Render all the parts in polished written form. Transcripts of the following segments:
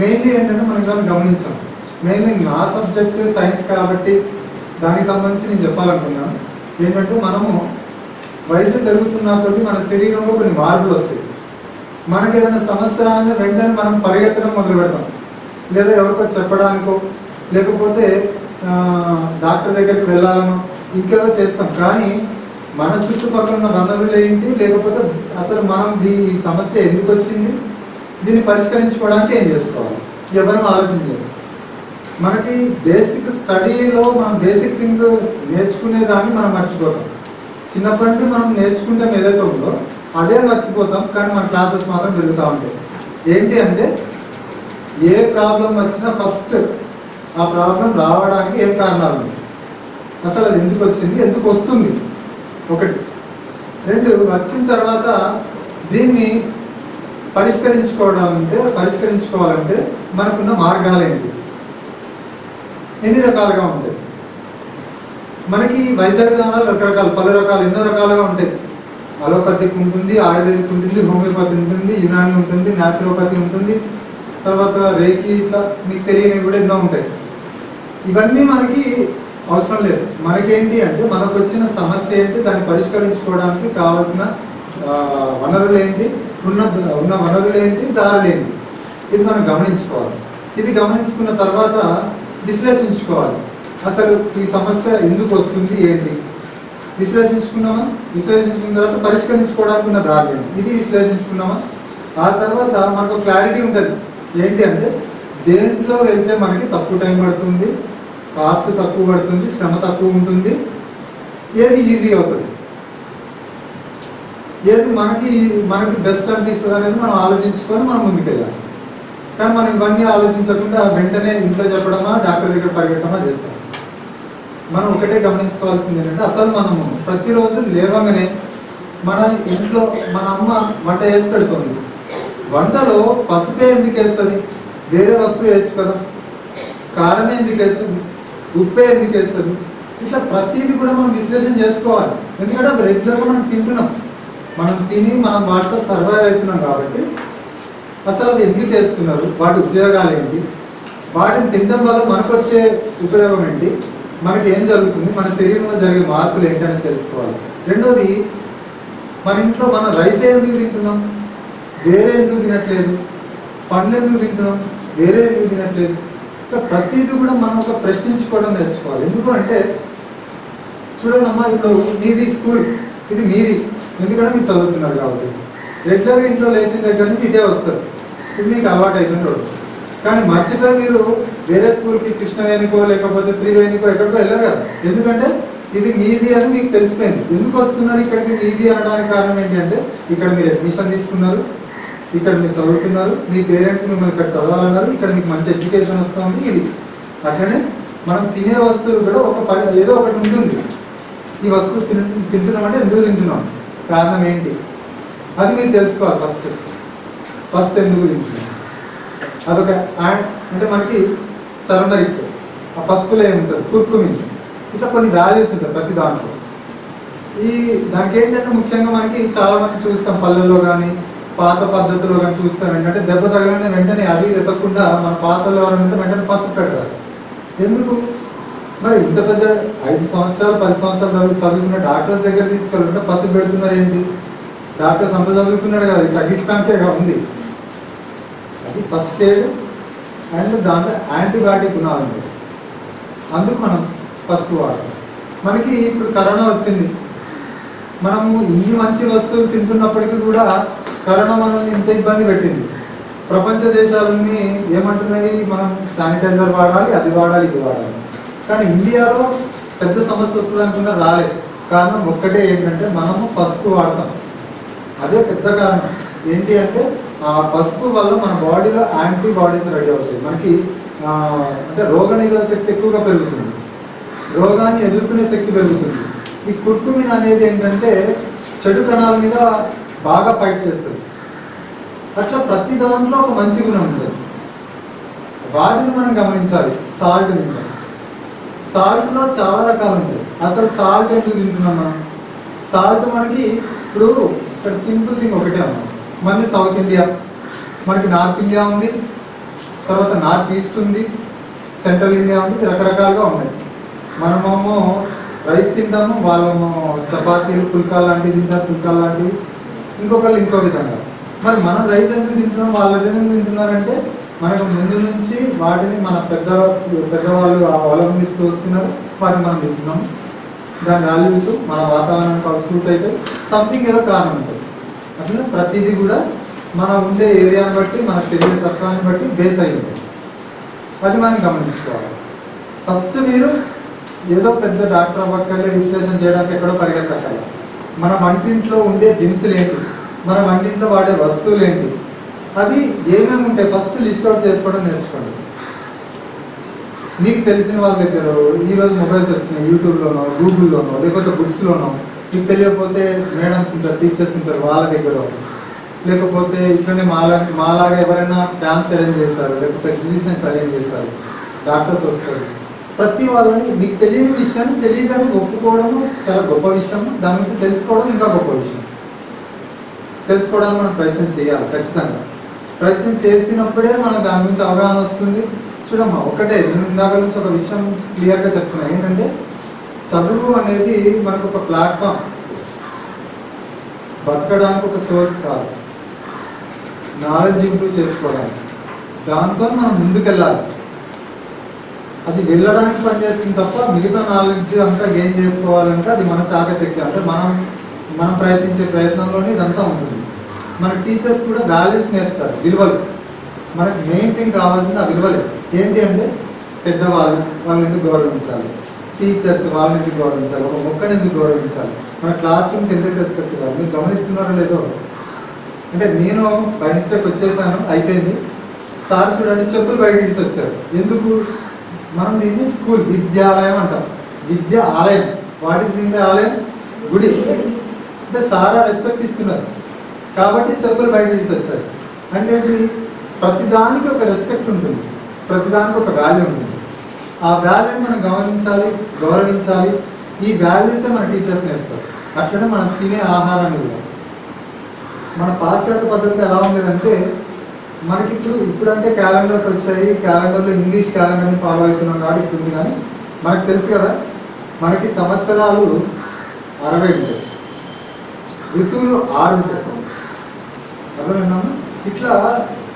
Mainly ఏంటంటే మనం ఇలా గమనించాం. మెయిన్లీ నా సబ్జెక్ట్ సైన్స్ కాబట్టి దానికి సంబంధించి నేను చెప్పాలనుకున్నాను ఏంటంటే, మనము వయసు పెరుగుతున్న కొద్దీ మన శరీరంలో కొన్ని మార్పులు వస్తాయి. మనకి ఏదైనా సమస్య రాగానే వెంటనే మనం పరిగెత్తడం మొదలు పెడతాం, లేదా ఎవరికో చెప్పడానికో లేకపోతే డాక్టర్ దగ్గరికి వెళ్ళాలనో ఇంకేదో చేస్తాం. కానీ మన చుట్టుపక్కల ఉన్న వనరులు ఏంటి, లేకపోతే అసలు మనం ఈ సమస్య ఎందుకు వచ్చింది, దీన్ని పరిష్కరించుకోవడానికి ఏం చేసుకోవాలి, ఎవరు ఆలోచించారు. మనకి బేసిక్ స్టడీలో మనం బేసిక్ థింగ్ నేర్చుకునేదాన్ని మనం మర్చిపోతాం. చిన్నప్పటి నుంచి మనం నేర్చుకుంటాం ఏదైతే ఉందో అదే మర్చిపోతాం, కానీ మన క్లాసెస్ మాత్రం పెరుగుతూ ఉంటాయి. ఏంటి అంటే, ఏ ప్రాబ్లం వచ్చినా ఫస్ట్ ఆ ప్రాబ్లం రావడానికి ఏం కారణాలు ఉన్నాయి, అసలు అది ఎందుకు వచ్చింది, ఎందుకు వస్తుంది, ఒకటి. రెండు, వచ్చిన తర్వాత దీన్ని పరిష్కరించుకోవాలంటే మనకున్న మార్గాలు ఏంటి, ఎన్ని రకాలుగా ఉంటాయి. మనకి వైద్య విధానాలు రకరకాలు, పలు రకాలు, ఎన్నో రకాలుగా ఉంటాయి. అలోపతిక్ ఉంటుంది, ఆయుర్వేదిక్ ఉంటుంది, హోమియోపతి ఉంటుంది, యునాని ఉంటుంది, న్యాచురోపతి ఉంటుంది, తర్వాత రేకి, ఇట్లా మీకు తెలియనివి కూడా ఎన్నో ఉంటాయి. ఇవన్నీ మనకి అవసరం లేదు. మనకేంటి అంటే, మనకు వచ్చిన సమస్య ఏంటి, దాన్ని పరిష్కరించుకోవడానికి కావాల్సిన వనరులు ఏంటి, ఉన్న వనరులు ఏంటి, దారులు ఏంటి, ఇది మనం గమనించుకోవాలి. ఇది గమనించుకున్న తర్వాత విశ్లేషించుకోవాలి, అసలు ఈ సమస్య ఎందుకు వస్తుంది ఏంటి. విశ్లేషించుకున్నామా, విశ్లేషించుకున్న తర్వాత పరిష్కరించుకోవడానికి ఉన్న దారి ఏంటి, ఇది విశ్లేషించుకున్నామా. ఆ తర్వాత మనకు క్లారిటీ ఉంటుంది ఏంటి అంటే, దేంట్లో వెళ్తే మనకి తక్కువ టైం పడుతుంది, కాస్ట్ తక్కువ పడుతుంది, శ్రమ తక్కువ ఉంటుంది, ఏది ఈజీ అవుతుంది, ఏది మనకి బెస్ట్ అనిపిస్తుంది అనేది మనం ఆలోచించుకొని మనం ముందుకెళ్ళాలి. కానీ మనం ఇవన్నీ ఆలోచించకుండా వెంటనే ఇంట్లో చెప్పడమా, డాక్టర్ దగ్గర పరిగెట్టమా చేస్తాం. మనం ఒకటే గమనించుకోవాల్సింది ఏంటంటే, అసలు మనము ప్రతిరోజు లేవగానే మన ఇంట్లో మన అమ్మ వంట వేసి పెడుతుంది. వంటలో పసుపే ఎందుకు వేస్తుంది, వేరే వస్తువు వేయచ్చు కదా, కారమే ఎందుకు వేస్తుంది, ఉప్పే ఎందుకు వేస్తుంది, ఇట్లా ప్రతిదీ కూడా మనం విశ్లేషణ చేసుకోవాలి. ఎందుకంటే అది రెగ్యులర్గా మనం తింటున్నాం, మనం తిని మనం వాటితో సర్వైవ్ అవుతున్నాం. కాబట్టి అసలు అది ఎందుకు వేస్తున్నారు, వాటి ఉపయోగాలు ఏంటి, వాటిని తినడం వల్ల మనకు వచ్చే ఉపయోగం ఏంటి, మనకి ఏం జరుగుతుంది, మన శరీరంలో జరిగే మార్పులు ఏంటి అని తెలుసుకోవాలి. రెండోది, మన ఇంట్లో మన రైస్ ఎందుకు తింటున్నాం, వేరే ఎందుకు తినట్లేదు, పండ్లు ఎందుకు తింటున్నాం, వేరే ఎందుకు తినట్లేదు. సో ప్రతిదీ కూడా మనం ఒక ప్రశ్నించుకోవడం నేర్చుకోవాలి. ఎందుకు అంటే, చూడండి అమ్మా, ఇప్పుడు మీది స్కూల్, ఇది మీది, ఎందుకంటే మీరు చదువుతున్నారు కాబట్టి రెగ్యులర్గా ఇంట్లో లేచిన దగ్గర నుంచి ఇటే వస్తారు, ఇది మీకు అలవాటు అయిపోయింది రోడ్డు. కానీ మర్చిపోయి మీరు వేరే స్కూల్కి కృష్ణవేణికో లేకపోతే త్రివేణికో ఎక్కడికో వెళ్ళరు కదా, ఎందుకంటే ఇది మీది అని మీకు తెలిసిపోయింది. ఎందుకు వస్తున్నారు ఇక్కడికి మీది అనడానికి కారణం ఏంటి అంటే, ఇక్కడ మీరు అడ్మిషన్ తీసుకున్నారు, ఇక్కడ మీరు చదువుతున్నారు, మీ పేరెంట్స్ మిమ్మల్ని ఇక్కడ చదవాలన్నారు, ఇక్కడ మీకు మంచి ఎడ్యుకేషన్ వస్తుంది. ఇది అట్లనే మనం తినే వస్తువులు కూడా ఏదో ఒకటి ఉంటుంది. ఈ వస్తువు తింటున్నాం అంటే ఎందుకు తింటున్నాం, కారణం ఏంటి, అది మీరు తెలుసుకోవాలి. ఫస్ట్ ఎందుకు తింటున్నాం, అదొక అంటే మనకి టర్మరిక్, ఆ పసుపులో ఏముంటుంది, కుర్కుమిన్, ఇట్లా కొన్ని వాల్యూస్ ఉంటాయి ప్రతి దాంట్లో. దానికి ఏంటంటే ముఖ్యంగా మనకి చాలా మంది చూస్తాం పల్లెల్లో కానీ పాత పద్ధతిలో కానీ చూస్తాం ఏంటంటే, దెబ్బ తగలనే వెంటనే అది ఎత్తకుండా మన పాతలో ఎవరంటే వెంటనే పసుపు పెడతారు. ఎందుకు మరి ఇంత పెద్ద 5 సంవత్సరాలు 10 సంవత్సరాలు చదువుకున్న డాక్టర్స్ దగ్గర తీసుకెళ్ళాలంటే పసుపు పెడుతున్నారు ఏంటి, డాక్టర్స్ అంత చదువుకున్నాడు కదా, ఇది తగ్గించడానికే ఉంది. అది ఫస్ట్ ఎయిడ్ అండ్ దాంట్లో యాంటీబయాటిక్ గుణాలు, అందుకు మనం పసుపు వాడతాం. మనకి ఇప్పుడు కరోనా వచ్చింది, మనము ఇన్ని మంచి వస్తువులు తింటున్నప్పటికీ కూడా కరోనా మనల్ని ఇంత ఇబ్బంది పెట్టింది. ప్రపంచ దేశాలన్నీ ఏమంటున్నాయి, మనం శానిటైజర్ వాడాలి, అది వాడాలి, ఇది వాడాలి. కానీ ఇండియాలో పెద్ద సమస్య వస్తుంది అనుకున్నా రాలేదు. కారణం ఒక్కటే ఏంటంటే, మనము పసుపు వాడతాం, అదే పెద్ద కారణం. ఏంటి అంటే, ఆ పసుపు వల్ల మన బాడీలో యాంటీబాడీస్ రెడీ అవుతాయి. మనకి అంటే రోగనిరోధక శక్తి ఎక్కువగా పెరుగుతుంది, రోగాన్ని ఎదుర్కొనే శక్తి పెరుగుతుంది. ఈ కుర్కుమిన్ అనేది ఏంటంటే చెడు కణాల మీద బాగా ఫైట్ చేస్తుంది. అట్లా ప్రతి దాంట్లో ఒక మంచి గుణం ఉంటుంది, వాటిని మనం గమనించాలి. సాల్ట్ తింటాం, సాల్ట్లో చాలా రకాలు ఉంటాయి. అసలు సాల్ట్ ఎందుకు తింటున్నాం మనం, సాల్ట్ మనకి ఇప్పుడు ఇక్కడ సింపుల్ థింగ్ ఒకటే అన్నమాట. మనది సౌత్ ఇండియా, మనకి నార్త్ ఇండియా ఉంది, తర్వాత నార్త్ ఈస్ట్ ఉంది, సెంట్రల్ ఇండియా ఉంది, రకరకాలుగా ఉన్నాయి. మనమేమో రైస్ తింటాము, వాళ్ళేమో చపాతీలు పుల్కాలు లాంటివి తింటారు, పుల్కాలు లాంటివి, ఇంకొకళ్ళు ఇంకో విధంగా. మరి మనం రైస్ ఎందుకు తింటున్నాం, వాళ్ళు ఎందుకు తింటున్నారంటే మనకు ముందు నుంచి వాటిని మన పెద్దవాళ్ళు అవలంబిస్తూ వస్తున్నారు, వాటిని మనం తింటున్నాము. దాని వాల్యూస్ మన వాతావరణానికి సూట్స్ అయితే సంథింగ్ ఏదో కారణం ఉంటుంది. అట్లా ప్రతిదీ కూడా మనం ఉండే ఏరియాని బట్టి, మన శరీర తత్వాన్ని బట్టి బేస్ అయి ఉంటుంది. అది మనం గమనించుకోవాలి. ఫస్ట్ మీరు ఏదో పెద్ద డాక్టర్ అవ్వక్కర్లే, విశ్లేషణ చేయడానికి ఎక్కడో పరిగెత్తక్కర్లే. మన వంటింట్లో ఉండే దినుసులు ఏంటి, మన వంటింట్లో వాడే వస్తువులు ఏంటి, అది ఏమేమి ఉంటాయి ఫస్ట్ లిస్ట్ అవుట్ చేసుకోవడం నేర్చుకోండి. మీకు తెలిసిన వాళ్ళ దగ్గర ఈరోజు మొబైల్స్ వచ్చినాయి, యూట్యూబ్లోనో గూగుల్లోనో లేకపోతే బుక్స్లోనో, మీకు తెలియకపోతే మేడమ్స్ ఉంటారు, టీచర్స్ ఉంటారు, వాళ్ళ దగ్గర, లేకపోతే ఇట్లనే మాలాగా ఎవరైనా క్యాంప్స్ అరేంజ్ చేస్తారు, లేకపోతే ఎగ్జిబిషన్స్ అరేంజ్ చేస్తారు, డాక్టర్స్ వస్తారు. ప్రతి వాళ్ళని మీకు తెలియని విషయాన్ని తెలియదని ఒప్పుకోవడము చాలా గొప్ప విషయం. దాని గురించి తెలుసుకోవడం ఇంకా గొప్ప విషయం. తెలుసుకోవడానికి మనం ప్రయత్నం చేయాలి. ఖచ్చితంగా ప్రయత్నం చేసినప్పుడే మనకు దాని గురించి అవగాహన వస్తుంది. చూడమ్మా, ఒకటే నేను ఇందాక నుంచి ఒక విషయం క్లియర్గా చెప్తున్నా, ఏంటంటే చదువు అనేది మనకు ఒక ప్లాట్ఫామ్, బతకడానికి ఒక సోర్స్ కాదు, నాలెడ్జ్ ఇంప్రూవ్ చేసుకోవడానికి. దాంతో మనం ముందుకెళ్ళాలి. అది వెళ్ళడానికి పనిచేస్తుంది తప్ప మిగతా నాలెడ్జ్ అంతా గెయిన్ చేసుకోవాలంటే అది మన చాకచక్యం. అంటే మనం ప్రయత్నించే ప్రయత్నంలోనే ఇదంతా ఉంటుంది. మన టీచర్స్ కూడా వాల్యూస్ నేర్పుతారు, విలువలు. మనకి మెయిన్ థింగ్ కావాల్సిన ఆ విలువలే. ఏంటి అంటే పెద్దవాళ్ళు, వాళ్ళని ఎందుకు గౌరవించాలి, టీచర్స్ వాళ్ళని ఎందుకు గౌరవించాలి, ఒక మొక్కని ఎందుకు గౌరవించాలి, మన క్లాస్ రూమ్కి ఎందుకు రెస్పెక్ట్ ఇవ్వాలి. మీరు గమనిస్తున్నారో లేదో, అంటే నేను బై మిస్టేక్ వచ్చేసాను, అయిపోయింది. సార్ చూడండి చెప్పులు బయట తీసి వచ్చారు. ఎందుకు? మనం దీన్ని స్కూల్, విద్యాలయం అంటాం, విద్య ఆలయం. వాటి నుండి ఆలయం గుడి. అంటే సారా రెస్పెక్ట్ ఇస్తున్నారు కాబట్టి చెప్పులు బయట తీసి వచ్చారు. అంటే ప్రతిదానికి ఒక రెస్పెక్ట్ ఉంటుంది, ప్రతిదానికి ఒక వాల్యూ ఉంటుంది. ఆ వాల్యూని మనం గమనించాలి, గౌరవించాలి. ఈ వాల్యూసే మన టీచర్స్ నేర్పుతారు. అట్లనే మనం తినే ఆహారాన్ని కూడా మన పాశ్చాత్య పద్ధతిలో ఎలా ఉండేదంటే, మనకి ఇప్పుడంటే క్యాలెండర్స్ వచ్చాయి, క్యాలెండర్లో ఇంగ్లీష్ క్యాలెండర్ని ఫాలో అవుతున్నాం కాబట్టి ఇట్లుంది. కానీ మనకు తెలుసు కదా, మనకి సంవత్సరాలు 60 ఉంటాయి, ఋతువులు 6 ఉంటాయి. అర్థమైందమ్మా? ఇట్లా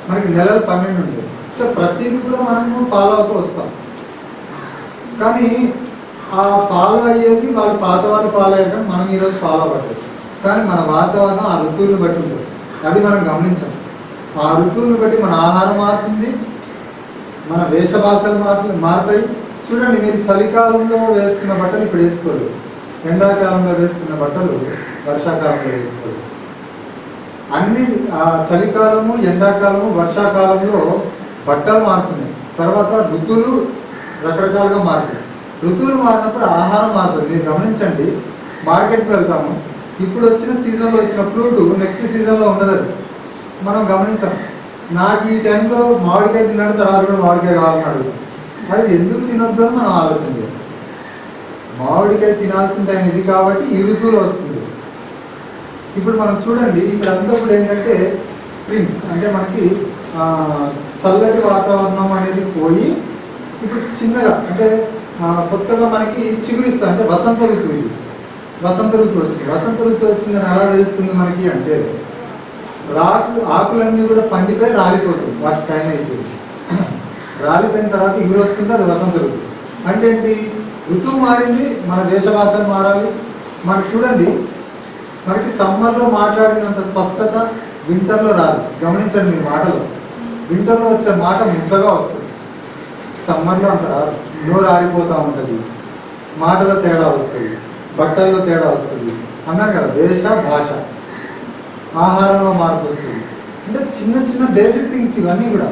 మనకి నెలలు 12 ఉంటాయి. ఇట్లా ప్రతిదీ కూడా మనము ఫాలో అవుతూ వస్తాం. కానీ ఆ ఫాలో అయ్యేది వాళ్ళు పాత వాళ్ళు ఫాలో అయ్యాక మనం ఈరోజు ఫాలో అవ్వట్లేదు. కానీ మన వాతావరణం ఆ ఋతువులను బట్టి ఉంటుంది. అది మనం గమనించాం. ఆ ఋతువులను బట్టి మన ఆహారం మారుతుంది, మన వేష భాషలు మారుతాయి. చూడండి, మీరు చలికాలంలో వేసుకున్న బట్టలు ఇప్పుడు వేసుకోలేదు, ఎండాకాలంలో వేసుకున్న బట్టలు వర్షాకాలంలో వేసుకోలేదు. అన్ని చలికాలము, ఎండాకాలము, వర్షాకాలంలో బట్టలు మారుతున్నాయి. తర్వాత ఋతువులు రకరకాలుగా మారుతాయి. ఋతువులు మారినప్పుడు ఆహారం మారుతుంది. మీరు గమనించండి, మార్కెట్కి వెళ్తాము, ఇప్పుడు వచ్చిన సీజన్లో వచ్చిన ఫ్రూట్ నెక్స్ట్ సీజన్లో ఉండదు. అది మనం గమనించాం. నాకు ఈ టైంలో మామిడికాయ తిన్నాడు, తర్వాత కూడా మామిడికాయ కావాలని అడుగుతాం. అది ఎందుకు తినొద్దు అని మనం ఆలోచన చేయాలి. మామిడికాయ తినాల్సిన టైం ఇది కాబట్టి ఈ ఋతువులో వస్తుంది. ఇప్పుడు మనం చూడండి, ఇక్కడ అంతా కూడా ఏంటంటే స్ప్రింగ్స్, అంటే మనకి చల్లటి వాతావరణం అనేది పోయి ఇప్పుడు చిన్నగా అంటే కొత్తగా మనకి చిగురిస్తా, అంటే వసంత ఋతువు. ఇది వసంత ఋతువు వచ్చింది. వసంత ఋతువు వచ్చిందని ఎలా తెలుస్తుంది మనకి అంటే, ఆకులన్నీ కూడా పండిపోయి రాలిపోతుంది, వాటి టైం అయిపోయింది. రాలిపోయిన తర్వాత ఎగురు వస్తుంది, అది వసంత ఋతువు. అంటే ఏంటి? ఋతువు మారింది, మన దేశ భాషలు మారాలి. మనకి చూడండి, మనకి సమ్మర్లో మాట్లాడినంత స్పష్టత వింటర్లో రాదు. గమనించండి మీ మాటలు, వింటర్లో వచ్చే మాట ముద్దగా వస్తుంది, సమ్మర్లో అంత రాదు. నోరు ఆరిపోతూ ఉంటుంది, మాటలో తేడా వస్తుంది, బట్టల్లో తేడా వస్తుంది. అన్నాం కదా, దేశ భాష, ఆహారంలో మార్పు వస్తుంది. అంటే చిన్న చిన్న బేసిక్ థింగ్స్ ఇవన్నీ కూడా.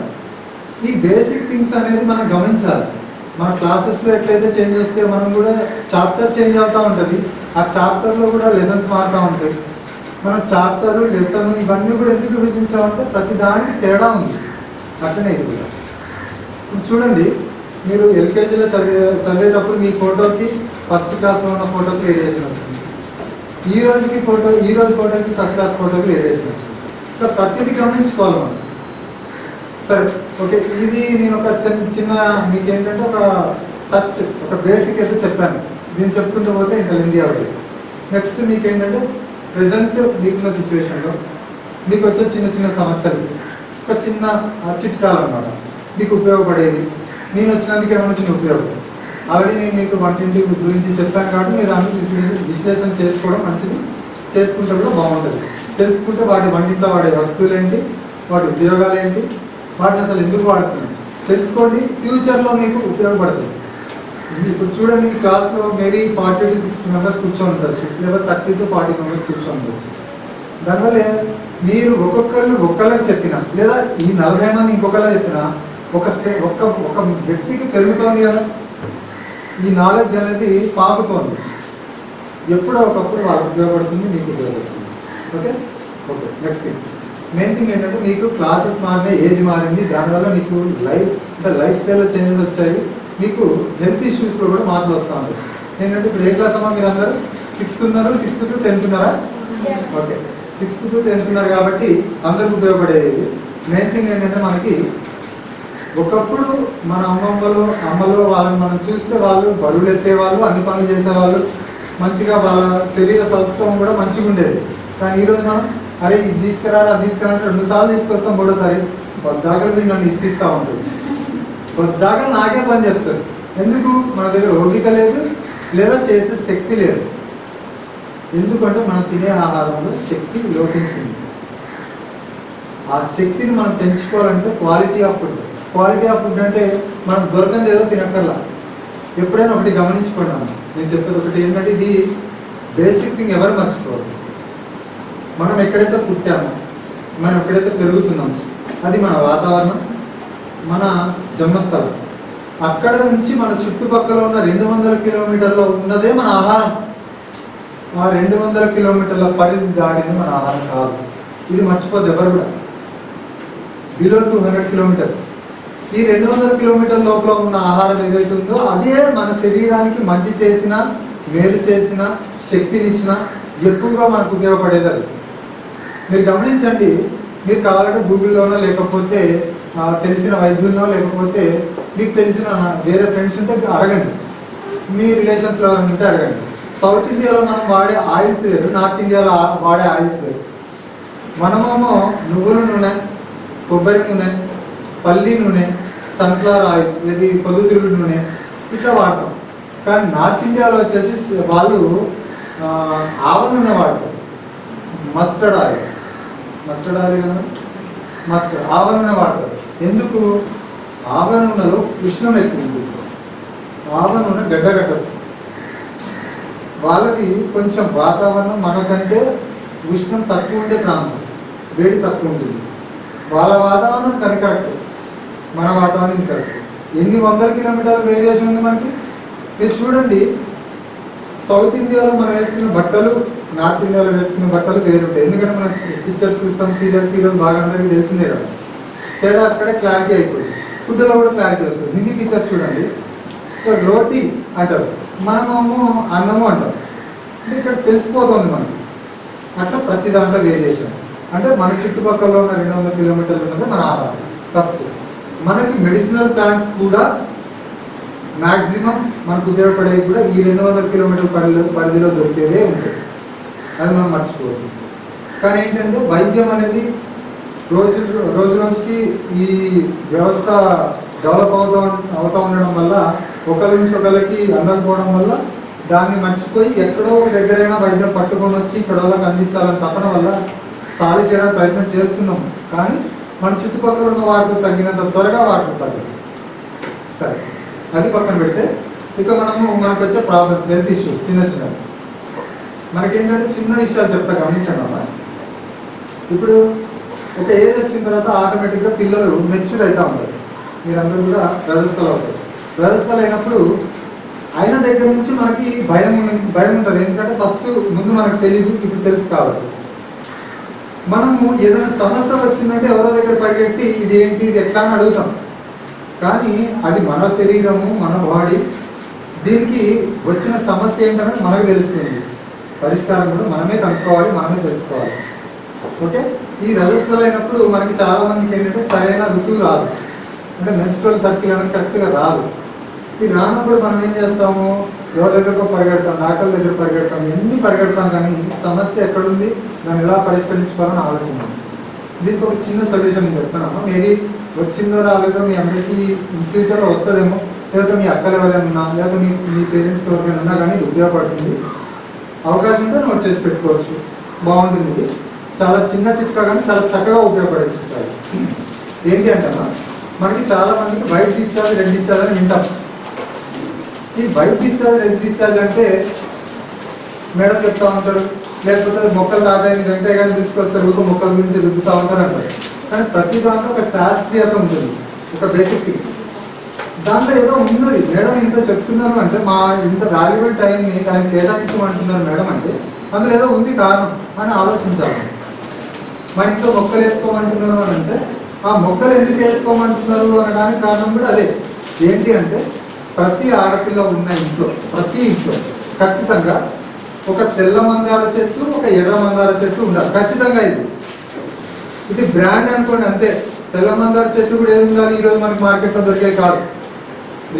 ఈ బేసిక్ థింగ్స్ అనేది మనం గమనించాలి. మన క్లాసెస్లో ఎట్లయితే చేంజ్ వస్తే మనం కూడా చాప్టర్ చేంజ్ అవుతూ ఉంటుంది. ఆ చాప్టర్లో కూడా లెసన్స్ మారుతూ ఉంటాయి. మనం చాప్టరు, లెసన్ ఇవన్నీ కూడా ఎందుకు విభజించామంటే ప్రతి దానికి తేడా ఉంది. అట్లనే ఇది కూడా. ఇప్పుడు చూడండి, మీరు ఎల్కేజీలో చదివేటప్పుడు మీ ఫోటోకి ఫస్ట్ క్లాస్లో ఉన్న ఫోటోకి వేరియేషన్ వచ్చింది. ఈ రోజు ఫోటోకి ఫస్ట్ క్లాస్ ఫోటోకి వేరియేషన్ వచ్చింది. సో ప్రతిదీ గమనించుకోవాలి మనం. సరే ఓకే, ఇది నేను ఒక చిన్న మీకు ఏంటంటే ఒక టచ్, ఒక బేసిక్ అయితే చెప్పాను. దీన్ని చెప్పుకుంటూ పోతే ఇంకా లెంది అవుతుంది. నెక్స్ట్ మీకు ఏంటంటే ప్రజెంట్ మీకున్న సిచ్యువేషన్లో మీకు వచ్చే చిన్న చిన్న సమస్యలు ఒక చిన్న చిట్కాలు అన్నమాట, మీకు ఉపయోగపడేది. నేను వచ్చినందుకు ఏమైనా చిన్న ఉపయోగం. ఆల్రెడీ నేను మీకు వంటింటి గురించి చెప్పాను కాబట్టి మీరు దాన్ని విశ్లేషణ చేసుకోవడం మంచిది, చేసుకుంటే కూడా బాగుంటుంది. తెలుసుకుంటే వాటి వంటింట్లో వాడే వస్తువులు ఏంటి, వాటి ఉపయోగాలు ఏంటి, వాటిని అసలు ఎందుకు వాడుతున్నాం తెలుసుకోండి. ఫ్యూచర్లో మీకు ఉపయోగపడుతుంది. ఇప్పుడు చూడండి, క్లాస్లో మేబీ 40 to 60 మెంబర్స్ కూర్చొని ఉండొచ్చు, లేదా 30 to 40 మెంబర్స్ కూర్చొని ఉండొచ్చు. దానివల్ల మీరు ఒక్కళ్ళకి చెప్పినా, లేదా ఈ 40 మంది ఇంకొకళ్ళకి చెప్పినా ఒక వ్యక్తికి పెరుగుతోంది కదా, ఈ నాలెడ్జ్ అనేది పాకుతోంది. ఎప్పుడో ఒకప్పుడు వాళ్ళకి ఉపయోగపడుతుంది, మీకు ఉపయోగపడుతుంది. Okay okay. Next thing, main thing ఏంటంటే మీకు క్లాసెస్ మారినాయి, ఏజ్ మారింది, దానివల్ల మీకు లైఫ్ స్టైల్లో చేంజెస్ వచ్చాయి. మీకు హెల్త్ ఇష్యూస్లో కూడా మార్పులు వస్తూ ఉంటాయి. ఏంటంటే ఇప్పుడు ఏ క్లాస్ అమ్మా మీరు అందరూ? 6th ఉన్నారు, 6th to 10th ఉన్నారా? ఓకే, 6th to 10th ఉన్నారు కాబట్టి అందరికి ఉపయోగపడేది. మెయిన్ థింగ్ ఏంటంటే మనకి ఒకప్పుడు మన అమ్మలు వాళ్ళని మనం చూస్తే వాళ్ళు బరువులు ఎత్తేవాళ్ళు, అన్ని పనులు చేసేవాళ్ళు, మంచిగా వాళ్ళ శరీర సౌష్ఠవం కూడా మంచిగా ఉండేది. కానీ ఈరోజు మనం అరే ఇది తీసుకురా అది తీసుకురా అంటే 2 సార్లు తీసుకొస్తాం, 3వ సారి పొద్దాకలు మీరు నన్ను ఇసుకిస్తూ ఉంటుంది. పొద్దాకలు నాకే పని చెప్తారు. ఎందుకు? మన దగ్గర ఓపిక లేదు, లేదా చేసే శక్తి లేదు. ఎందుకంటే మనం తినే ఆహారంలో శక్తి లోపించింది. ఆ శక్తిని మనం పెంచుకోవాలంటే quality of food. Quality of food అంటే మనం దొరకంది ఏదో తినక్కర్లా. ఎప్పుడైనా ఒకటి గమనించుకున్నాము, నేను చెప్పేది ఒకటి ఏంటంటే ఇది బేసిక్ థింగ్ ఎవరు మర్చిపోవాలి. మనం ఎక్కడైతే పుట్టామో, మనం ఎక్కడైతే పెరుగుతున్నామో అది మన వాతావరణం, మన జన్మస్థలం. అక్కడ నుంచి మన చుట్టుపక్కల ఉన్న 200 కిలోమీటర్లో ఉన్నదే మన ఆహారం. ఆ 200 కిలోమీటర్ల పరిధి దాటింది మన ఆహారం కాదు. ఇది మర్చిపోద్ది ఎవరు కూడా. బిలో 200 కిలోమీటర్స్, ఈ 200 కిలోమీటర్ల లోపల ఉన్న ఆహారం ఏదైతే ఉందో అదే మన శరీరానికి మంచి చేసిన, మేలు చేసిన, శక్తినిచ్చిన, ఎక్కువగా మనకు ఉపయోగపడేది. అది మీరు గమనించండి. మీరు కావాలంటే గూగుల్లోనో లేకపోతే తెలిసిన వైద్యుల్లో లేకపోతే మీకు తెలిసిన వేరే ఫ్రెండ్స్ ఉంటే అడగండి, మీ రిలేషన్స్లో ఉంటే అడగండి. సౌత్ ఇండియాలో మనం వాడే ఆయిల్స్ వేరు, నార్త్ ఇండియాలో వాడే ఆయిల్స్ వేరు. మనమేమో నువ్వుల నూనె, కొబ్బరి నూనె, పల్లి నూనె, సన్ఫ్లవర్ ఆయిల్, ఇది పొద్దుతిరుగుడు నూనె ఇట్లా వాడతాం. కానీ నార్త్ ఇండియాలో వచ్చేసి వాళ్ళు ఆవ నూనె వాడతారు. మస్టర్డ్ ఆయిల్ కదా, ఆవ నూనె వాడతారు. ఎందుకు? ఆవ నూనెలో ఉష్ణం ఎక్కువ ఉంటుంది. ఆవ నూనె గడ్డగట్టదు. వాళ్ళకి కొంచెం వాతావరణం మనకంటే ఉష్ణం తక్కువ ఉండే ప్రాంతం, వేడి తక్కువ ఉంటుంది. వాళ్ళ వాతావరణం కరెక్ట్, మన వాతావరణం కరెక్ట్. ఎన్ని 100 కిలోమీటర్ల వేరియేషన్ ఉంది మనకి. మీరు చూడండి, సౌత్ ఇండియాలో మనం వేసుకున్న బట్టలు, నార్త్ ఇండియాలో వేసుకున్న బట్టలు వేరుంటాయి. ఎందుకంటే మనం పిక్చర్స్ చూస్తాం, సీరియల్స్ బాగా అందరికీ తెలిసిందే కదా. తేడా అక్కడే క్లారిటీ అయిపోయింది. ఫుడ్లో కూడా క్లారిటీ వస్తుంది. హిందీ పిక్చర్స్ చూడండి, రోటీ అంటారు, మనమేమో అన్నము అంటాం. అంటే ఇక్కడ తెలిసిపోతుంది మనకి. అట్లా ప్రతి దాంట్లో వేరియేషన్. అంటే మన చుట్టుపక్కల ఉన్న 200 కిలోమీటర్లు ఉన్నది మన ఆహారం. ఫస్ట్ మనకి మెడిసినల్ ప్లాంట్స్ కూడా మ్యాక్సిమం మనకు ఉపయోగపడేవి కూడా ఈ 200 కిలోమీటర్ల పరిధిలో దొరికేవే ఉంటాయి. అది మనం మర్చిపోవచ్చు. కానీ ఏంటంటే వైద్యం అనేది రోజు రోజుకి ఈ వ్యవస్థ డెవలప్ అవుతూ ఉండడం వల్ల, ఒకరి నుంచి ఒకరికి అందకపోవడం వల్ల దాన్ని మర్చిపోయి ఎక్కడో ఒక దగ్గరైనా వైద్యం పట్టుకొని వచ్చి ఇక్కడ వాళ్ళకి అందించాలని తపన వల్ల సాల్వ్ చేయడానికి ప్రయత్నం చేస్తున్నాం. కానీ మన చుట్టుపక్కల ఉన్న వాటితో తగ్గినంత త్వరగా వాటితో తగ్గదు. సరే, అది పక్కన పెడితే ఇక మనకు వచ్చే ప్రాబ్లమ్స్, హెల్త్ ఇష్యూస్ చిన్నవి. మనకేంటంటే చిన్న విషయాలు చెప్తా, గమనించండి అమ్మా. ఇప్పుడు ఒక ఏజ్ వచ్చిన తర్వాత ఆటోమేటిక్గా పిల్లలు మెచ్యూర్ అవుతూ ఉంటారు. మీరందరూ కూడా రజస్థలు అవుతారు. రజస్థలు అయినప్పుడు అయిన దగ్గర నుంచి మనకి భయం ఉంటుంది. ఎందుకంటే ఫస్ట్ ముందు మనకు తెలియదు, ఇప్పుడు తెలుసు కాబట్టి. మనము ఏదైనా సమస్య వచ్చిందంటే ఎవరో దగ్గర పరిగెట్టి ఇది ఏంటి, ఇది ఎట్లా అని అడుగుతాం. కానీ అది మన శరీరము, మన బాడీ, దీనికి వచ్చిన సమస్య ఏంటనేది మనకు తెలుస్తుంది. పరిష్కారం కూడా మనమే కనుక్కోవాలి, మనమే తెలుసుకోవాలి. ఓకే. ఈ రజస్వలు అయినప్పుడు మనకి చాలా మందికి ఏంటంటే సరైన ఋతువు రాదు, అంటే మెన్స్ట్రువల్ సర్కిల్ అనేది కరెక్ట్గా రాదు. ఈ రానప్పుడు మనం ఏం చేస్తాము, ఎవరి దగ్గరకు పరిగెడతాం, డాక్టర్ల దగ్గర పరిగెడతాం, ఎన్ని పరిగెడతాం, కానీ సమస్య ఎక్కడుంది, దాన్ని ఎలా పరిష్కరించుకోవాలని ఆలోచన. దీనికి ఒక చిన్న సొల్యూషన్ చెప్తానమ్మా. మేబీ వచ్చిందో రాలేదో మీ అందరికీ ఫ్యూచర్లో వస్తుందేమో, లేకపోతే మీ అక్కలు ఎవరైనా ఉన్నా, లేకపోతే మీ పేరెంట్స్కి ఎవరికైనా ఉన్నా కానీ ఉపయోగపడుతుంది. అవకాశం ఉంటే నోట్ చేసి పెట్టుకోవచ్చు, బాగుంటుంది. ఇది చాలా చిన్న చిట్కా కానీ చాలా చక్కగా ఉపయోగపడే చిట్కా. ఏంటి అంటేనా, మనకి చాలా మందికి వైట్ డిశ్చార్జ్, రెడ్ డిశ్చార్జ్ అని వింటాం. ఈ వైట్ డిశ్చార్జ్, రెడ్ డిశ్చార్జ్ అంటే మేడం చెప్తా ఉంటాడు, లేకపోతే మొక్కలు తాగాయని వెంటనే కానీ తీసుకొస్తారు, ఊక మొక్కల గురించి రుద్దుతూ ఉంటారు అంటారు. కానీ ప్రతి దాంట్లో ఒక శాస్త్రీయత ఉంటుంది, ఒక బేసిక్ థింగ్. దాంట్లో ఏదో ఉన్నది. మేడం ఇంత చెప్తున్నారు అంటే, మా ఇంత వాల్యుబుల్ టైంని దానికి కేటాయించమంటున్నారు మేడం అంటే అందులో ఏదో ఉంది కారణం అని ఆలోచించాలి. మా ఇంట్లో మొక్కలు వేసుకోమంటున్నారు అని అంటే ఆ మొక్కలు ఎందుకు వేసుకోమంటున్నారు అనడానికి కారణం కూడా అదే. ఏంటి అంటే, ప్రతి ఆడపిల్ల ఉన్న ఇంట్లో, ప్రతి ఇంట్లో ఖచ్చితంగా ఒక తెల్ల మందార చెట్టు, ఒక ఎర్ర మందార చెట్టు ఉండాలి ఖచ్చితంగా. ఇది బ్రాండ్ అనుకోండి అంతే. తెల్ల మందార చెట్టు కూడా ఏది ఉండాలి, ఈరోజు మనకి మార్కెట్లో దొరికే కాదు.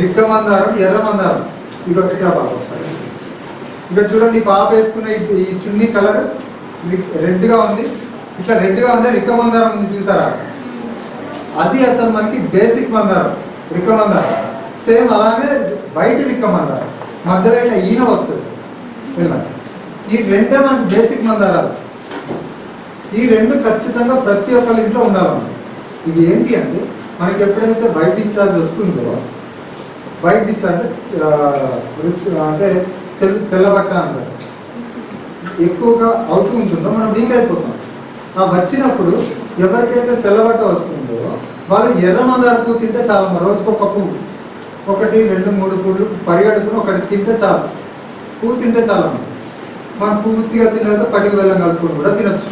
రిక్క మందారం, ఎర్ర మందారం. ఇక ఇక్కడ బాబు ఒకసారి ఇక చూడండి, పాప వేసుకున్న ఈ చున్నీ కలర్ రెడ్గా ఉంది. ఇట్లా రెడ్గా ఉంటే రిక్క మందారం ఉంది, చూసారా? అది అసలు మనకి బేసిక్ మందారం, రిక్క మందారం. సేమ్ అలానే వైట్ రిక్క మందారం, మధ్యలో ఇట్లా ఈన వస్తుంది. ఈ రెండే మనకి బేసిక్ మందారాలు. ఈ రెండు ఖచ్చితంగా ప్రతి ఒక్కరి ఇంట్లో ఉండాలన్నమాట. ఇవి ఏంటి అంటే, మనకి ఎప్పుడైతే వైట్ డిశ్చార్జ్ వస్తుందో, వైట్ డిశ్చార్జ్ అంటే తెల్లబట్ట అంటారు, ఎక్కువగా అవుతూ ఉంటుందో మనం వీక్ అయిపోతాం. ఆ వచ్చినప్పుడు ఎవరికైతే తెల్లబట్ట వస్తుందో వాళ్ళు ఎర్ర మందార పువ్వు తింటే చాలు. రోజుకు ఒక పువ్వు, 1, 2, 3 పువ్వులు పరిగెడుకుని ఒకటి తింటే చాలు. పువ్వు తింటే చాలు. మనం పూర్తిగా తినలేదు, పటికి వెళ్ళం కలుపుకొని కూడా తినచ్చు.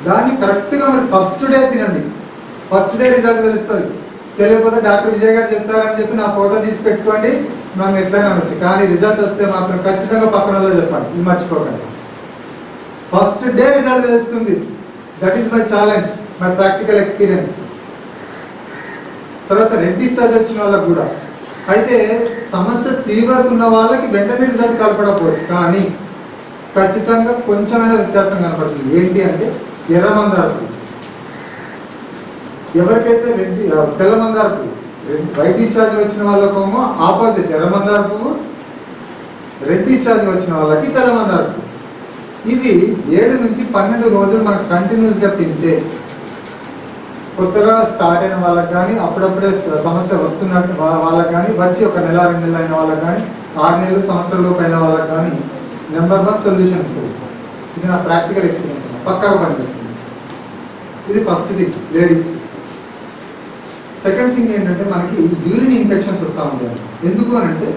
దాన్ని కరెక్ట్గా మరి ఫస్ట్ డే తినండి. ఫస్ట్ డే రిజల్ట్ తెలుస్తుంది. తెలియకపోతే డాక్టర్ విజయ్ గారు చెప్పారని చెప్పి నా ఫోటో తీసి పెట్టుకోండి, మనం ఎట్లయినా అనొచ్చు. కానీ రిజల్ట్ వస్తే మాత్రం ఖచ్చితంగా పక్కనలో చెప్పండి, ఇది మర్చిపోకండి. ఫస్ట్ డే రిజల్ట్ తెలుస్తుంది. That is my challenge, my practical experience. తర్వాత రెడ్ డిశ్చార్జ్ వచ్చిన వాళ్ళకు కూడా అయితే సమస్య తీవ్రత ఉన్న వాళ్ళకి వెంటనే రిజల్ట్ కనపడకపోవచ్చు, కానీ ఖచ్చితంగా కొంచెమైనా వ్యత్యాసం కనపడుతుంది. ఏంటి అంటే, ఎర్ర మందార పువ్వు. ఎవరికైతే తెల్ల మందార పువ్వు, వైట్ డిశ్చార్జ్ వచ్చిన వాళ్ళకేమో ఆపోజిట్ ఎర్ర మందార పువ్వు, రెడ్ డిశ్చార్జ్ వచ్చిన వాళ్ళకి తెల్ల మందార పువ్వు. ఇది 7 నుంచి 12 రోజులు మనకు కంటిన్యూస్గా తింటే, కొత్తగా స్టార్ట్ అయిన వాళ్ళకి కానీ, అప్పుడప్పుడే సమస్య వస్తున్నట్టు వాళ్ళకి కానీ, వచ్చి 1 నెల 2 నెలలు అయిన వాళ్ళకి కానీ, 6 నెలలు సంవత్సరంలోపు అయిన వాళ్ళకి కానీ నెంబర్ 1 సొల్యూషన్ ఇస్తుంది. ఇది నా ప్రాక్టికల్ ఎక్స్పీరియన్స్, పక్కాగా పనిచేస్తుంది. ఇది first thing ladies. Second thing ఏంటంటే, మనకి యూరిన్ ఇన్ఫెక్షన్స్ వస్తూ ఉంటాయి. ఎందుకు అని అంటే,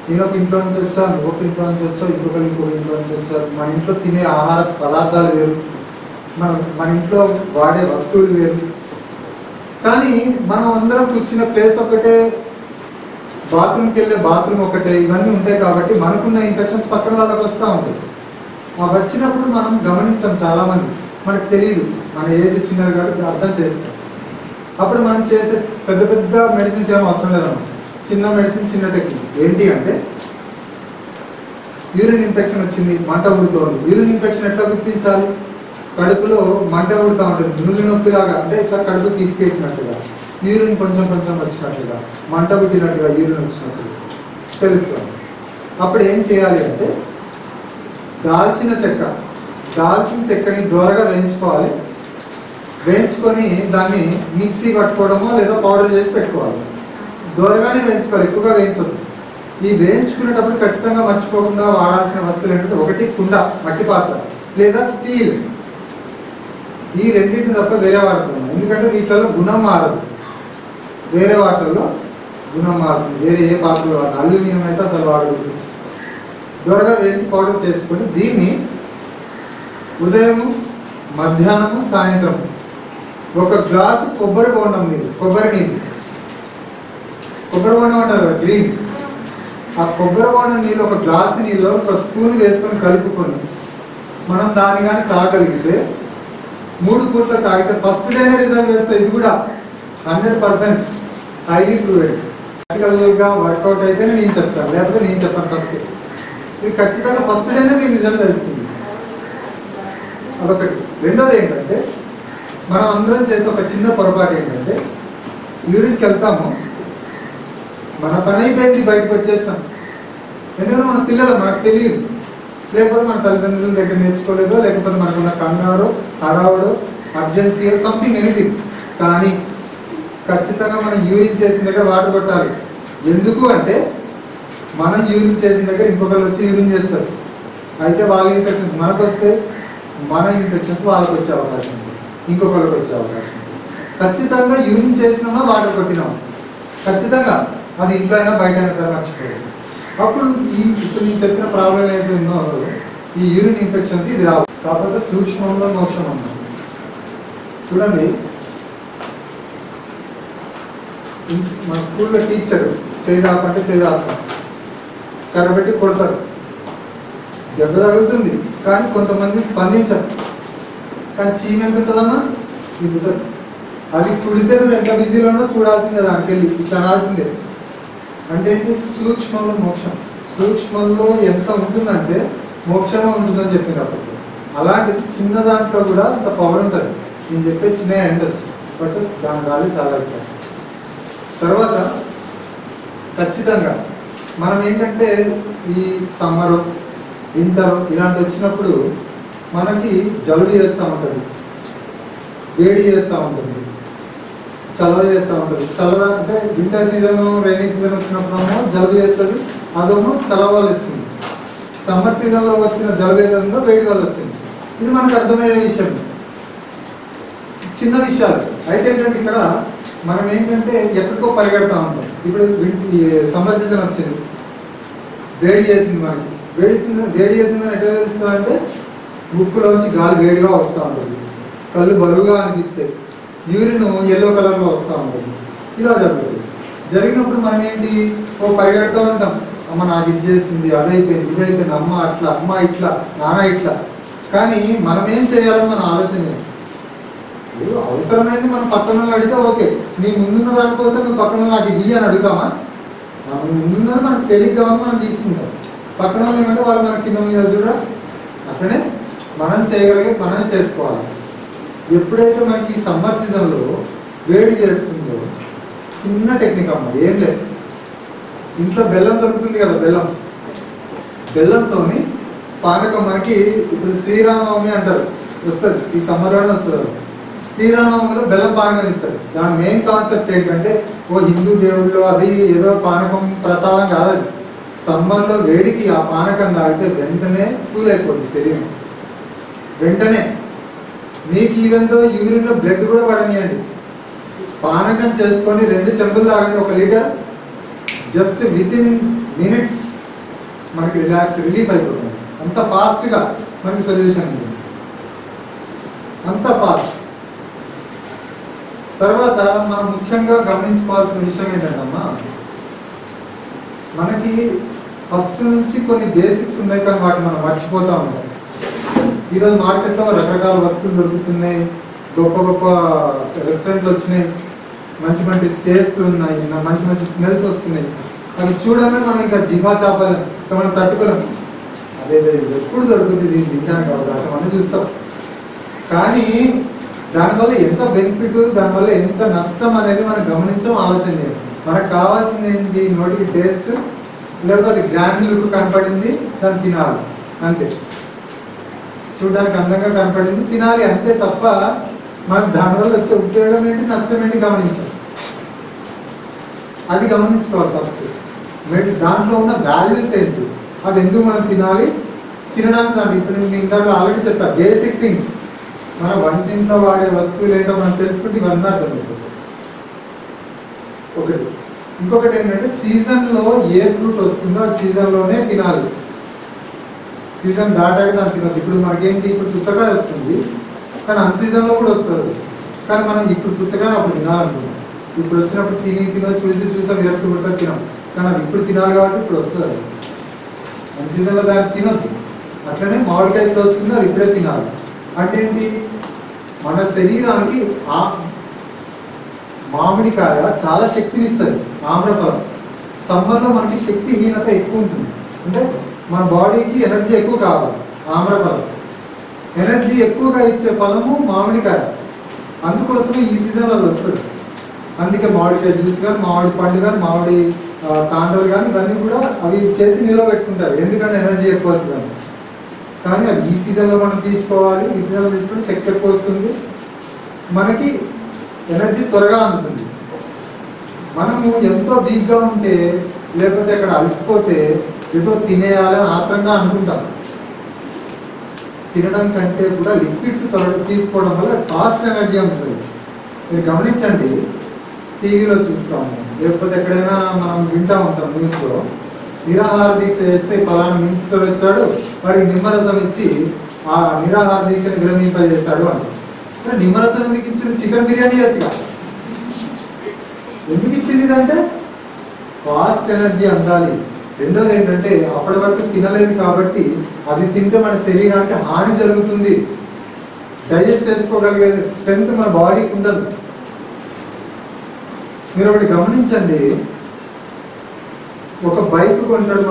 నేను ఒక ఇంట్లో నుంచి వచ్చా, నువ్వు ఒక ఇంట్లో నుంచి వచ్చావు, ఇంకొక ఇంట్లో నుంచి వచ్చారు. మన ఇంట్లో తినే ఆహార పదార్థాలు వేరు, మన ఇంట్లో వాడే వస్తువులు వేరు. కానీ మనం అందరం కూర్చున్న ప్లేస్ ఒకటే, బాత్రూమ్కి వెళ్ళే బాత్రూమ్ ఒకటే, ఇవన్నీ ఉంటాయి. కాబట్టి మనకున్న ఇన్ఫెక్షన్స్ పక్కన వాళ్ళకి వస్తూ ఉంటాయి. ఆ వచ్చినప్పుడు మనం గమనించాం, చాలామంది మనకు తెలియదు, మన ఏజ్ చిన్నది కాబట్టి అర్థం చేస్తాం. అప్పుడు మనం చేసే పెద్ద పెద్ద మెడిసిన్స్ ఏమో అవసరం లేదన్నమాట. చిన్న మెడిసిన్, చిన్న టెక్నిక్. ఏంటి అంటే, యూరిన్ ఇన్ఫెక్షన్ వచ్చింది, మంట ఉడుతోంది. యూరిన్ ఇన్ఫెక్షన్ ఎట్లా గుర్తించాలి? కడుపులో మంట ఉడుతూ ఉంటుంది, నువ్వుల నొప్పిలాగా, అంటే ఇట్లా కడుపు తీసుకేసినట్టుగా, యూరిన్ కొంచెం కొంచెం వచ్చినట్టుగా, మంట పుట్టినట్టుగా యూరిన్ వచ్చినట్టుగా తెలుస్తుంది. అప్పుడు ఏం చేయాలి అంటే, దాల్చిన చెక్కని దోరగా వేయించుకోవాలి. వేయించుకొని దాన్ని మిక్సీ పట్టుకోవడమో లేదా పౌడర్ చేసి పెట్టుకోవాలి. దోరగానే వేయించుకోవాలి, ఎక్కువగా వేయించదు. ఈ వేయించుకునేటప్పుడు ఖచ్చితంగా మర్చిపోకుండా వాడాల్సిన వస్తువులు ఏంటంటే, 1 కుండ, మట్టి పాత్ర లేదా స్టీల్. ఈ రెండింటిని తప్ప వేరే వాడుతున్నాం, ఎందుకంటే వీటిలో గుణం మారదు. వేరే వాటిల్లో గుణం మారుతుంది, వేరే ఏ పాత్రలు వాడదు. అల్యూమినియం అయితే అసలు వాడదు. దొరగా వేయించి పౌడర్ చేసుకొని దీన్ని ఉదయము, మధ్యాహ్నము, సాయంత్రం 1 గ్లాసు కొబ్బరి బోండం నీళ్ళు, కొబ్బరి బోండం అంటారు కదా, గ్రీన్. ఆ కొబ్బరి బోండం నీళ్ళు 1 గ్లాసు నీళ్ళు 1 స్పూన్ వేసుకొని కలుపుకొని మనం దాన్ని కానీ తాగలిగితే 3 పూట్ల తాగితే ఫస్ట్ డేనే రిజల్ట్ చేస్తుంది. ఇది కూడా 100% హైలీ ప్రూవెడ్. ప్రాక్టికల్గా వర్కౌట్ అయితే నేను చెప్తాను, లేకపోతే నేను చెప్పాను. ఫస్ట్ ఇది ఖచ్చితంగా ఫస్ట్ డేనే మీకు రిజల్ట్ తెలుస్తుంది. అదొకటి. రెండోది ఏంటంటే మనం అందరం చేసే ఒక చిన్న పొరపాటు ఏంటంటే యూరిన్కి వెళ్తాము, మన పని అయిపోయింది, బయటకు వచ్చేసాం. ఎందుకంటే మన పిల్లలు మనకు తెలియదు, లేకపోతే మన తల్లిదండ్రుల దగ్గర నేర్చుకోలేదో, లేకపోతే మనకున్న కంగారు, హడావుడు, అర్జెన్సీ, సంథింగ్ ఎనీథింగ్. కానీ ఖచ్చితంగా మనం యూరిన్ చేసిన దగ్గర వాటర్ కొట్టాలి. ఎందుకు అంటే మనం యూరిన్ చేసిన దగ్గర ఇంకొకరు వచ్చి యూరిన్ చేస్తారు. అయితే వాళ్ళ ఇన్ఫెక్షన్స్ మనకు వస్తే మన ఇన్ఫెక్షన్స్ వాళ్ళకి వచ్చే అవకాశం ఉంది, ఇంకొకరికి వచ్చే అవకాశం ఉంది. ఖచ్చితంగా యూరిన్ చేసినామా వాటర్ కొట్టినామా ఖచ్చితంగా, అది ఇంట్లో అయినా బయట అయినా సరే మర్చిపోయారు. అప్పుడు ఇప్పుడు నేను చెప్పిన ప్రాబ్లం ఏదైతే ఉందో ఈ యూరిన్ ఇన్ఫెక్షన్స్ ఇది రావు. కాకపోతే సూక్ష్మంలో మోక్షం అన్నాం. చూడండి, మా స్కూల్లో టీచర్ చేదాపంటే చేదాపం కరబెట్టి కొడతారు, దెబ్బ తగులుతుంది. కానీ కొంతమంది స్పందించరు. కానీ చీమ ఎంత ఉంటుందమ్మా, ఇది ఉంటుంది. అది కుడితే నువ్వు ఎంత బిజీలో ఉన్నా చూడాల్సిందే, దానికి వెళ్ళి చడాల్సిందే. అంటే ఏంటి? సూక్ష్మంలో మోక్షం. సూక్ష్మంలో ఎంత ఉంటుందంటే మోక్షంగా ఉంటుందని చెప్పినప్పుడు, అలాంటిది చిన్న దాంట్లో కూడా అంత పవర్ ఉంటుంది. నేను చెప్పే చిన్న ఉండొచ్చు, బట్ దాని గాలి చాలా ఎక్కువ. తర్వాత ఖచ్చితంగా మనం ఏంటంటే ఈ సమ్మరు, వింటర్ ఇలాంటి వచ్చినప్పుడు మనకి జలుబు చేస్తూ ఉంటుంది, వేడి చేస్తూ ఉంటుంది, చలవ చేస్తూ ఉంటుంది. చలవ అంటే వింటర్ సీజన్, రైనీ సీజన్ వచ్చినప్పుడేమో జలుబు చేస్తుంది, అదేమో చలవ వల్ల వచ్చింది. సమ్మర్ సీజన్లో వచ్చిన జలుబు ఏదో వేడి వల్ల వచ్చింది. ఇది మనకు అర్థమయ్యే విషయం, చిన్న విషయాలు. అయితే ఏంటంటే ఇక్కడ మనం ఏంటంటే ఎక్కడికో పరిగెడతా ఉంటాం. ఇప్పుడు సమ్మర్ సీజన్ వచ్చింది, వేడి చేసింది, మనకి వేడి చేసిందని ఎట్లా తెలుస్తుంది అంటే ముక్కులోంచి గాలి వేడిగా వస్తూ ఉంటుంది, కళ్ళు బరువుగా అనిపిస్తాయి, యూరిన్ ఎల్లో కలర్లో వస్తూ ఉంటుంది. ఇలా జరుగుతుంది. జరిగినప్పుడు మనం ఏంటి పరిగెడుతూ ఉంటాం, అమ్మ నాకు ఇది చేసింది, అదైపోయింది, ఇదైపోయింది, అమ్మ అట్లా, అమ్మ ఇట్లా, నాన్న ఇట్లా. కానీ మనం ఏం చేయాలని మనం ఆలోచన చేయాలి. అవసరమైంది మనం పక్కన అడిగితే ఓకే, నీ ముందున్న దానికోసం నువ్వు పక్కన నాకు ఇది అని అడుగుతామా? మనం ముందున్నది మనకు తెలియక మనం తీసుకుంటాం. పక్కన వాళ్ళు ఏమంటే వాళ్ళు మన కింద మీద కూడా అట్లనే మనం చేయగలిగే పనిని చేసుకోవాలి. ఎప్పుడైతే మనకి సమ్మర్ సీజన్లో వేడి చేస్తుందో చిన్న టెక్నిక్ అమ్మ, ఏం లేదు. ఇంట్లో బెల్లం దొరుకుతుంది కదా, బెల్లంతో పానకం. మనకి ఇప్పుడు శ్రీరామనవమి అంటారు, వస్తుంది ఈ సమ్మర్లోనే వస్తుంది. శ్రీరామనవమిలో బెల్లం పానకం ఇస్తారు. దాని మెయిన్ కాన్సెప్ట్ ఏంటంటే హిందూ దేవుళ్ళు అది ఏదో పానకం ప్రసాదం కాదు. సమ్మర్లో వేడికి ఆ పానకం తాగితే వెంటనే కూల్ అయిపోతుంది శరీరం. వెంటనే మీకు ఈవెంతో యూరిన్లో బ్లడ్ కూడా పడనియండి, పానకం చేసుకొని 2 చెంబులు తాగండి, 1 లీటర్. జస్ట్ వితిన్ మినిట్స్ మనకి రిలీఫ్ అయిపోతుంది. అంత ఫాస్ట్గా మనకి సొల్యూషన్ ఉంది, అంత ఫాస్ట్. తర్వాత మనం ముఖ్యంగా గమనించుకోవాల్సిన విషయం ఏంటంటమ్మా, మనకి ఫస్ట్ నుంచి కొన్ని బేసిక్స్ ఉన్నాయి, కానీ వాటిని మనం మర్చిపోతూ ఉంటాం. ఈరోజు మార్కెట్లో రకరకాల వస్తువులు దొరుకుతున్నాయి, గొప్ప గొప్ప రెస్టారెంట్లు వచ్చినాయి, మంచి మంచి టేస్ట్లు ఉన్నాయి, మంచి మంచి స్మెల్స్ వస్తున్నాయి. అవి చూడగానే మనం ఇంకా జిహ్వా చేపలు మనం తట్టుకోలేం. అదే ఎప్పుడు దొరుకుతుంది దీన్ని తినడానికి అవకాశం అని చూస్తాం. కానీ దానివల్ల ఎంత బెనిఫిట్, దానివల్ల ఎంత నష్టం అనేది మనం గమనించడం, ఆలోచన చేయాలి. మనకు కావాల్సింది ఏంటి? నోటికి టేస్ట్, లేకపోతే అది గ్రాండ్ లుక్ కనపడింది, దాన్ని తినాలి అంతే. చూడడానికి అందంగా కనపడింది, తినాలి అంతే తప్ప మనకు దానివల్ల వచ్చే ఉపయోగం ఏంటి, నష్టం ఏంటి గమనించాలి. అది గమనించుకోవాలి ఫస్ట్. దాంట్లో ఉన్న వాల్యూస్ ఏంటి, అది ఎందుకు మనం తినాలి, తినడానికి దాంట్లో ఇప్పుడు నేను ఇందాక ఆల్రెడీ చెప్పా, బేసిక్ థింగ్స్. మన వంటింట్లో వాడే వస్తువులు ఏంటో మనం తెలుసుకుంటే ఇవన్నీ అర్థమవుతుంది. ఒకటి. ఇంకొకటి ఏంటంటే సీజన్లో ఏ ఫ్రూట్ వస్తుందో ఆ సీజన్లోనే తినాలి. సీజన్ దాటాక దాన్ని తినదు. ఇప్పుడు మనకేంటి, ఇప్పుడు పుచ్చకాయ వస్తుంది, కానీ అన్ సీజన్లో కూడా వస్తుంది. కానీ మనం ఇప్పుడు పుచ్చకాయ అప్పుడు తినాలనుకుంటాం. ఇప్పుడు వచ్చినప్పుడు తినో చూసా విరక్తి పుడతా తినాం. కానీ అది ఇప్పుడు తినాలి కాబట్టి ఇప్పుడు వస్తుంది. అన్ సీజన్లో దాన్ని తినద్దు. అట్లనే మామిడికాయ ఎట్లా వస్తుందో అది ఇప్పుడే తినాలి. అంటే ఏంటి, మన శరీరానికి ఆ మామిడికాయ చాలా శక్తిని ఇస్తుంది. ఆమ్రఫలం సమ్మర్లో మనకి శక్తిహీనత ఎక్కువ ఉంటుంది, అంటే మన బాడీకి ఎనర్జీ ఎక్కువ కావాలి. ఆమ్రఫలం ఎనర్జీ ఎక్కువగా ఇచ్చే ఫలము మామిడికాయ, అందుకోసమే ఈ సీజన్లో వస్తుంది. అందుకే మామిడికాయ జ్యూస్ కానీ, మామిడి పండు కానీ, మామిడి తాండలు కానీ ఇవన్నీ కూడా అవి చేసి నిల్వ పెట్టుకుంటారు, ఎందుకంటే ఎనర్జీ ఎక్కువ వస్తుంది. కానీ అది ఈ సీజన్లో మనం తీసుకోవాలి. ఈ సీజన్లో తీసుకుంటే శక్తి ఎక్కువ వస్తుంది, మనకి ఎనర్జీ త్వరగా అందుతుంది. మనము ఎంతో వీక్గా ఉంటే, లేకపోతే అక్కడ అలసిపోతే ఏదో తినేయాలని ఆత్రంగా అనుకుంటాం. తినడం కంటే కూడా లిక్విడ్స్ త్వరగా తీసుకోవడం వల్ల ఫాస్ట్ ఎనర్జీ ఉంటుంది. మీరు గమనించండి, టీవీలో చూస్తాము, లేకపోతే ఎక్కడైనా మనం వింటూ ఉంటాం న్యూస్లో, నిరాహార దీక్ష చేస్తే పలానా మినిస్టర్ వచ్చాడు, వాడికి నిమ్మరసం ఇచ్చి ఆ నిరాహార దీక్షని విరమింపజేస్తాడు అంటే. నిమ్మరసం ఎందుకు ఇచ్చింది? చికెన్ బిర్యానీ వచ్చుగా. ఎందుకు ఇచ్చింది అంటే ఫాస్ట్ ఎనర్జీ అందాలి. రెండోది ఏంటంటే అప్పటి వరకు తినలేదు కాబట్టి అది తింటే మన శరీరానికి హాని జరుగుతుంది, డైజెస్ట్ చేసుకోగలిగే స్ట్రెంత్ మన బాడీకి ఉండదు. మీరు ఒకటి గమనించండి, ఒక బైక్ కొంటాడు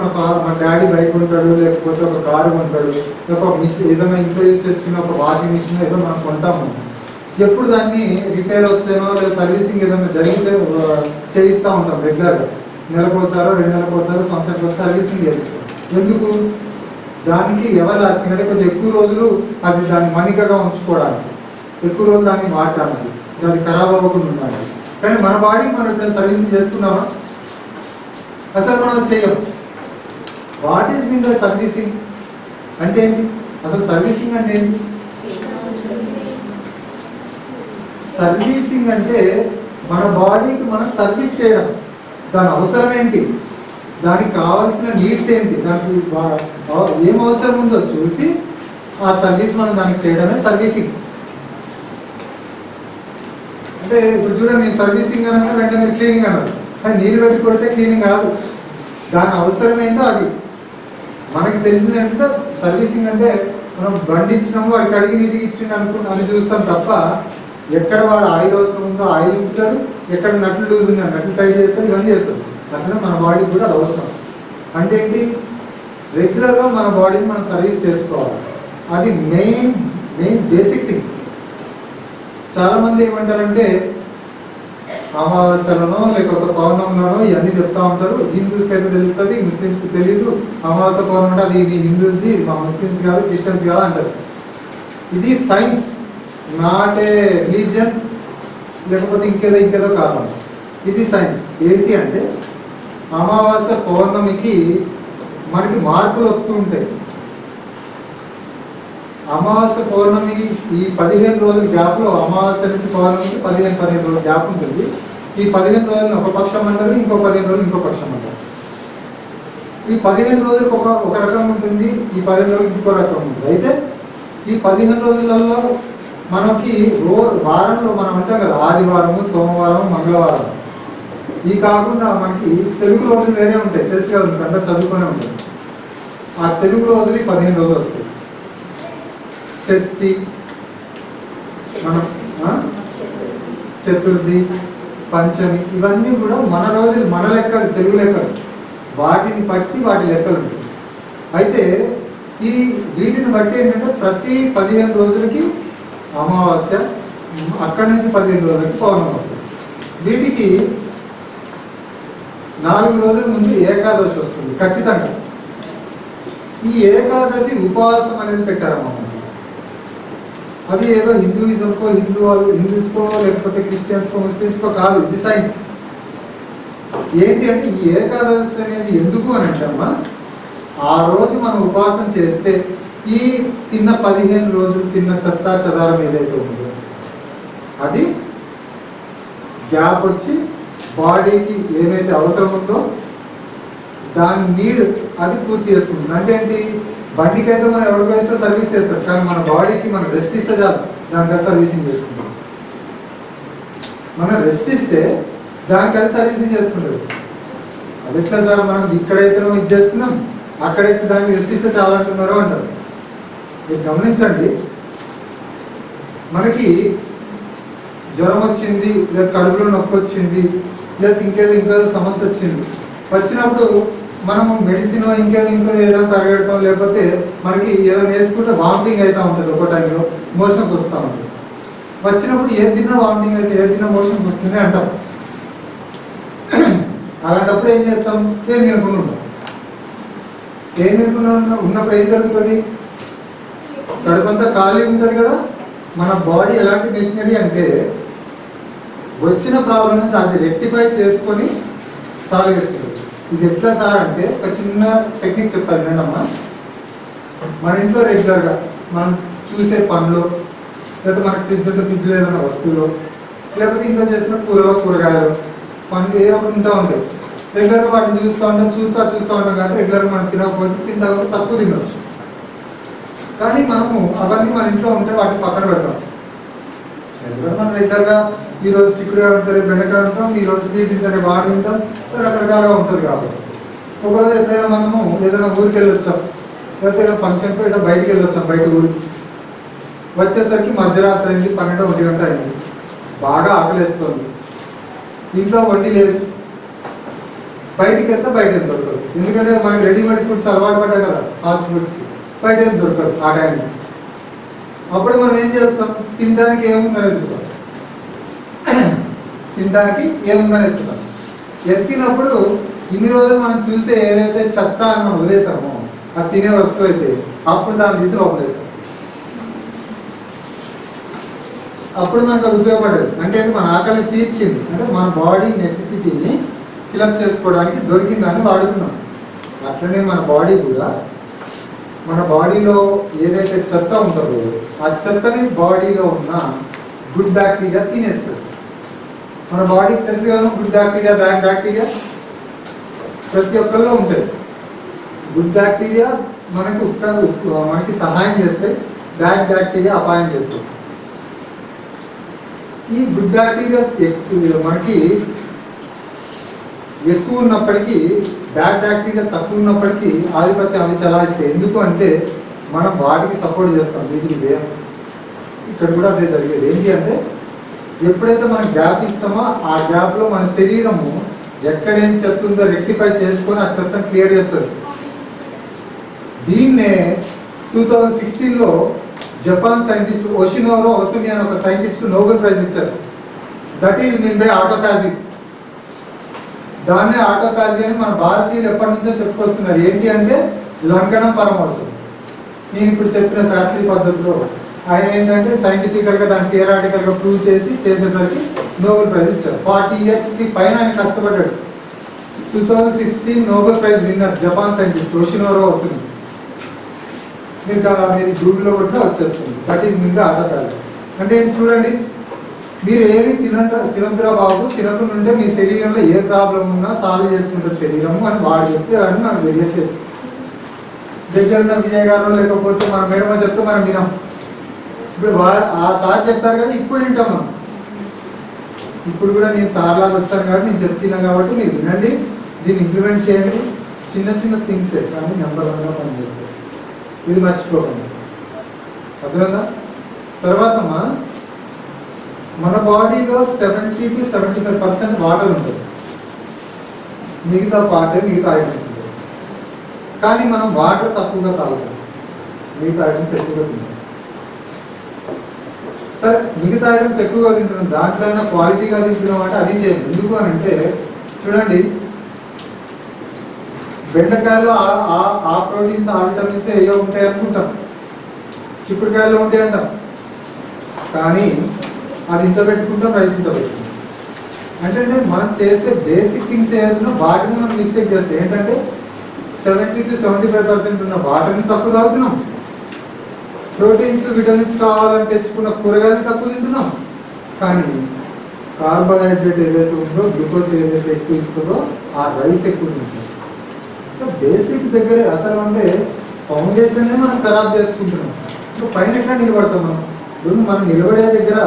మన డాడీ బైక్ కొంటాడు, లేకపోతే ఒక కారు కొంటాడు, లేకపోతే ఒక మిషన్ ఏదైనా ఇంట్లో యూజ్ చేసుకున్న ఒక వాషింగ్ మిషన్ ఏదో మనం కొంటాము. ఎప్పుడు దాన్ని రిపేర్ వస్తేనో లేదా సర్వీసింగ్ ఏదైనా జరిగితే చేయిస్తూ ఉంటాం రెగ్యులర్గా. నెలకోసారో 2 నెలలకోసారో సంవత్సరానికి సర్వీసింగ్ చేపిస్తాం. ఎందుకు? దానికి ఎవరు లాస్టింగ్ అంటే కొంచెం ఎక్కువ రోజులు అది దాన్ని మన్నికగా ఉంచుకోవడానికి, ఎక్కువ రోజులు దాన్ని వాడటానికి, దాన్ని ఖరాబ్ అవ్వకుండా ఉండాలి. కానీ మన బాడీ మనం ఎప్పుడైనా సర్వీసింగ్ చేస్తున్నామా? అసలు మనం చెయ్యం. What is mean by servicing అంటే ఏంటి? అసలు సర్వీసింగ్ అంటే ఏంటి? సర్వీసింగ్ అంటే మన బాడీకి మనం సర్వీస్ చేయడం. దాని అవసరం ఏంటి, దానికి కావాల్సిన నీడ్స్ ఏంటి, దానికి ఏం అవసరం ఉందో చూసి ఆ సర్వీస్ మనం దానికి చేయడమే సర్వీసింగ్. అంటే ఇప్పుడు చూడండి, మీరు సర్వీసింగ్ అని అంటే వెంటనే మీరు క్లీనింగ్ అన్నారు, కానీ నీళ్ళు పెట్టి కొడితే క్లీనింగ్ కాదు. దాని అవసరం ఏంటో అది మనకి తెలిసింది. ఏంటంటే సర్వీసింగ్ అంటే మనం బండి ఇచ్చినాము, వాడికి అడిగి నీటికి ఇచ్చిండు అని చూస్తాం తప్ప, ఎక్కడ వాడు ఆయిల్ అవసరం ఉందో ఆయిల్ ఇస్తాడు, ఎక్కడ నట్లు లూజ్ ఉన్నాడు నట్లు టైట్ చేస్తాడు, ఇవన్నీ చేస్తాడు. అట్లా మన బాడీకి కూడా అది అవసరం. అంటే ఏంటి, రెగ్యులర్గా మన బాడీని మనం సర్వీస్ చేసుకోవాలి. అది మెయిన్ బేసిక్ థింగ్. చాలామంది ఏమంటారంటే అమావాస్యలోనో లేకపోతే పౌర్ణంలోనో ఇవన్నీ చెప్తా ఉంటారు. హిందూస్కి అయితే తెలుస్తుంది, ముస్లిమ్స్కి తెలియదు. అమావాస్య పౌర్ణం అంటే అది మీ హిందూస్ది, మా ముస్లిమ్స్ కాదు, క్రిస్టియన్స్ కాదు అంటారు. ఇది సైన్స్, నాట్ ఏ రిలీజియన్, లేకపోతే ఇంకేదో కారణం. ఇది సైన్స్. ఏంటి అంటే అమావాస్య పౌర్ణమికి మనకి మార్పులు వస్తూ ఉంటాయి. అమావాస్య పౌర్ణమి ఈ 15 రోజుల గ్యాప్లో, అమావాస్య నుంచి పౌర్ణమికి 15 రోజుల గ్యాప్ ఉంటుంది. ఈ 15 రోజులను ఒక పక్షం అంటారు, ఇంకో 15 రోజులు ఇంకో పక్షం అంటారు. ఈ 15 రోజులకు ఒక రకం ఉంటుంది, ఈ 15 రోజులకు ఇంకో రకం ఉంటుంది. అయితే ఈ 15 రోజులలో మనకి వారంలో మనం అంటాం కదా, ఆదివారము, సోమవారం, మంగళవారం. ఈ కాకుండా మనకి తెలుగు రోజులు వేరే ఉంటాయి, తెలుసు కదా, మీకు అందరూ చదువుకునే ఉంటాయి. ఆ తెలుగు రోజులు 15 రోజులు వస్తాయి. షష్ఠి, మనం చతుర్థి, పంచమి, ఇవన్నీ కూడా మన రోజులు, మన లెక్కలు, తెలుగు లెక్కలు. వాటిని బట్టి వాటి లెక్కలు ఉంటాయి. అయితే వీటిని బట్టి ఏంటంటే ప్రతి 15 రోజులకి అమావాస్య, అక్కడి నుంచి 15 రోజులకి పౌర్ణమి వస్తుంది. వీటికి 4 రోజుల ముందు ఏకాదశి వస్తుంది ఖచ్చితంగా. ఈ ఏకాదశి ఉపవాసం అనేది పెట్టారమ్మా. అది ఏదో హిందూయిజంకో, హిందూస్కో, లేకపోతే క్రిస్టియన్స్కో, ముస్లిమ్స్కో కాదు, ఇది సైన్స్. ఏంటి అంటే ఈ ఏకాదశి అనేది ఎందుకు అని అంటమ్మా, ఆ రోజు మనం ఉపవాసం చేస్తే ఈ తిన్న 15 రోజులు తిన్న చెత్త చెదారం ఏదైతే ఉందో అది గ్యాప్ వచ్చి బాడీకి ఏమైతే అవసరం ఉందో దాని నీడ్ అది పూర్తి చేసుకుంటుంది. అంటే ఏంటి, బండికి అయితే మనం ఎవరికైతే సర్వీస్ చేస్తాం, కానీ మన బాడీకి మనం రెస్ట్ ఇస్తే చాలు, దానికది సర్వీసింగ్ చేసుకుంటాం. మనం రెస్ట్ ఇస్తే దానికది సర్వీసింగ్ చేసుకుంటుంది. అది ఎట్లా సార్, మనం ఇక్కడైతే ఇది చేస్తున్నాం, అక్కడైతే దానికి రెస్ట్ ఇస్తే చాలా అంటున్నారు అంటారు. మీరు గమనించండి, మనకి జ్వరం వచ్చింది, లేదా కడుపులో నొప్పి వచ్చింది, లేదా ఇంకేదో సమస్య వచ్చినప్పుడు మనము మెడిసిన్ ఇంకేదో వేయడం పరిగెడతాం, లేకపోతే మనకి ఏదైనా వేసుకుంటే వామిటింగ్ అవుతూ ఉంటుంది, ఒక టైంలో మోషన్స్ వస్తూ ఉంటుంది. వచ్చినప్పుడు ఏది తిన్నా వామిటింగ్ అయితే, ఏది తిన్నా మోషన్స్ వస్తున్నాయి అంటాం. అలాంటప్పుడు ఏం చేస్తాం? ఏం తినకుండా ఉంటాం. ఏం తినకుండా ఉన్నప్పుడు ఏం జరుగుతుంది? కడుపంతా ఖాళీ ఉంటుంది కదా. మన బాడీ ఎలాంటి మెషినరీ అంటే వచ్చిన ప్రాబ్లమ్ని దాన్ని రెక్టిఫై చేసుకొని సాల్వ్ చేస్తుంది. ఇది ఎట్లా సార్ అంటే ఒక చిన్న టెక్నిక్ చెప్తాను వినండమ్మా. మన ఇంట్లో రెగ్యులర్గా మనం చూసే పండ్లు, లేకపోతే మనకి ఫ్రిడ్జ్లో ఏదైనా వస్తువులు, లేకపోతే ఇంట్లో చేసిన కూరగాయలు, పండ్లు ఏ ఒకటి ఉంటా ఉంటాయి. రెగ్యులర్గా వాటిని చూస్తూ ఉంటాం కాబట్టి రెగ్యులర్గా మనం తినకపోతే తక్కువ తినవచ్చు. కానీ మనము అవన్నీ మన ఇంట్లో ఉంటే వాటిని పక్కన పెడతాం. ఎందుకంటే మనం రెగ్యులర్గా ఈరోజు చిక్కుడుగా ఉంటారు, బెండకాయ ఉంటాం, ఈరోజు స్వీట్ తింటారు, వాడు తింటాం, రకరకాలుగా ఉంటుంది. కాబట్టి ఒకరోజు ఎప్పుడైనా మనము ఏదైనా ఊరికి వెళ్ళొచ్చాం, లేకపోతే ఏదైనా ఫంక్షన్కి ఏదో బయటికి వెళ్ళొచ్చాం, బయట ఊరికి వచ్చేసరికి మధ్యరాత్రి అయింది, 12-1 గంట అయింది, బాగా ఆకలిస్తుంది, ఇంట్లో వండి లేదు. బయటికి వెళ్తే బయట ఏం దొరకదు, ఎందుకంటే మనకి రెడీమేడ్ ఫుడ్స్ అలవాటు పడ్డాయి కదా, ఫాస్ట్ ఫుడ్స్కి. బయట ఏం దొరకదు ఆ టైంలో. అప్పుడు మనం ఏం చేస్తాం? తినడానికి ఏముందని ఎత్తుతాం, ఎత్తినప్పుడు ఇన్ని రోజులు మనం చూసే ఏదైతే చెత్త అని మనం వదిలేసామో, అది తినే వస్తువు అయితే, అప్పుడు దాన్ని తీసి లోపలేస్తాం. అప్పుడు మనకు అది ఉపయోగపడేది. అంటే మన ఆకలిని తీర్చింది, అంటే మన బాడీ నెసెసిటీని ఫిలప్ చేసుకోవడానికి దొరికిందని వాడుకున్నాం. అట్లనే మన బాడీ కూడా, మన బాడీలో ఏదైతే చెత్త ఉంటుందో ఆ చెత్తని బాడీలో ఉన్న గుడ్ బ్యాక్టీరియా తినేస్తుంది. మన బాడీకి తెలుసు కదా, గుడ్ బ్యాక్టీరియా, బ్యాడ్ బ్యాక్టీరియా ప్రతి ఒక్కరిలో ఉంటాయి. గుడ్ బ్యాక్టీరియా మనకి సహాయం చేస్తాయి, బ్యాడ్ బ్యాక్టీరియా అపాయం చేస్తాయి. ఈ గుడ్ బ్యాక్టీరియా మనకి ఎక్కువ ఉన్నప్పటికీ, బ్యాడ్ బ్యాక్టీరియా తక్కువ ఉన్నప్పటికీ ఆధిపత్యం అవి చలాయిస్తాయి. ఎందుకు అంటే మనం వాటికి సపోర్ట్ చేస్తాం, వీటికి చేయం. ఇక్కడ కూడా అదే జరిగేది. ఏంటి అంటే ఎప్పుడైతే మనం గ్యాప్ ఇస్తామో ఆ గ్యాప్లో మన శరీరము ఎక్కడేం చెత్త ఉందో రెక్టిఫై చేసుకొని ఆ చెత్తను క్లియర్ చేస్తుంది. దీన్నే 2016లో జపాన్ సైంటిస్ట్ ఓషినోరో ఒసుమి అని ఒక సైంటిస్ట్ నోబెల్ ప్రైజ్ ఇచ్చారు. That is mean by autophagy. దాన్నే ఆటోఫాజీ అని మన భారతీయులు ఎప్పటి నుంచో చెప్పుకొస్తున్నారు. ఏంటి అంటే లంకనం పరమోషం. నేను ఇప్పుడు చెప్పిన శాస్త్రీయ పద్ధతిలో ఆయన ఏంటంటే సైంటిఫికల్గా దాన్ని థియరాటికల్గా ప్రూవ్ చేసేసరికి నోబెల్ ప్రైజ్ ఇచ్చారు. 40 yearsకి పైన ఆయన కష్టపడ్డాడు. 2016 Nobel prize winner Japan scientist Yoshinori Ohsumi. మీరు గూగుల్లో కూడా వచ్చేస్తుంది. That is mean the autophagy. అంటే ఏంటి చూడండి, మీరు ఏమి తినద్దురా బాబు, తినకుండా మీ శరీరంలో ఏ ప్రాబ్లం ఉన్నా సాల్వ్ చేసుకుంటుంది శరీరము అని వాడు చెప్తే అని మనకు తెలియట్లేదు. దగ్గర ఉన్న విజయ్ గారు లేకపోతే మన మేడమ చెప్తే మనం వినాం. ఇప్పుడు ఆ సార్ చెప్పారు కదా, ఇప్పుడు వింటాం మనం. ఇప్పుడు కూడా నేను సార్లాగా వచ్చాను కాబట్టి నేను చెప్తున్నా కాబట్టి మీరు వినండి, దీన్ని ఇంప్లిమెంట్ చేయండి. చిన్న చిన్న థింగ్సే కానీ నెంబర్ 1గా పనిచేస్తాయి. ఇది మర్చిపోకండి. అర్థమైందా? తర్వాత మన బాడీలో 70 to 75% వాటర్ ఉంటుంది, మిగతా ఐటమ్స్ ఉంటాయి. కానీ మనం వాటర్ తక్కువగా తాగుతాం, మిగతా ఐటమ్స్ ఎక్కువగా తింటాం. సరే, మిగతా ఐటమ్స్ ఎక్కువగా తింటున్నాం, దాంట్లో అయినా క్వాలిటీగా తింటున్నాం అంటే అది చేయండి. ఎందుకు అని అంటే చూడండి, బెండకాయలో ఆ ప్రోటీన్స్, ఆ విటమిన్స్ ఏవో ఉంటాయి అనుకుంటాం, చిక్కుడుకాయల్లో ఉంటాయి అంటాం. కానీ అది ఇంత పెట్టుకుంటాం, రైస్ ఇంత పెట్టుకుంటాం. అంటే మనం చేసే బేసిక్ థింగ్స్ ఏదైనా వాటిని మనం మిస్టేక్ చేస్తాం. ఏంటంటే 70 to 75% ఉన్న వాటర్ని తక్కువ తాగుతున్నాం, ప్రోటీన్స్ విటమిన్స్ కావాలని తెచ్చుకున్న కూరగాయలు తక్కువ తింటున్నాం. కానీ కార్బోహైడ్రేట్ ఏదైతే ఉందో, గ్లూకోజ్ ఏదైతే ఎక్కువ ఇస్తుందో ఆ రైస్ ఎక్కువ తింటుంది. బేసిక్ దగ్గరే అసలు అంటే ఫౌండేషన్నే మనం ఖరాబ్ చేసుకుంటున్నాం. ఇప్పుడు పైన ఎట్లా నిలబడతాం మనం? ఇప్పుడు మనం నిలబడే దగ్గర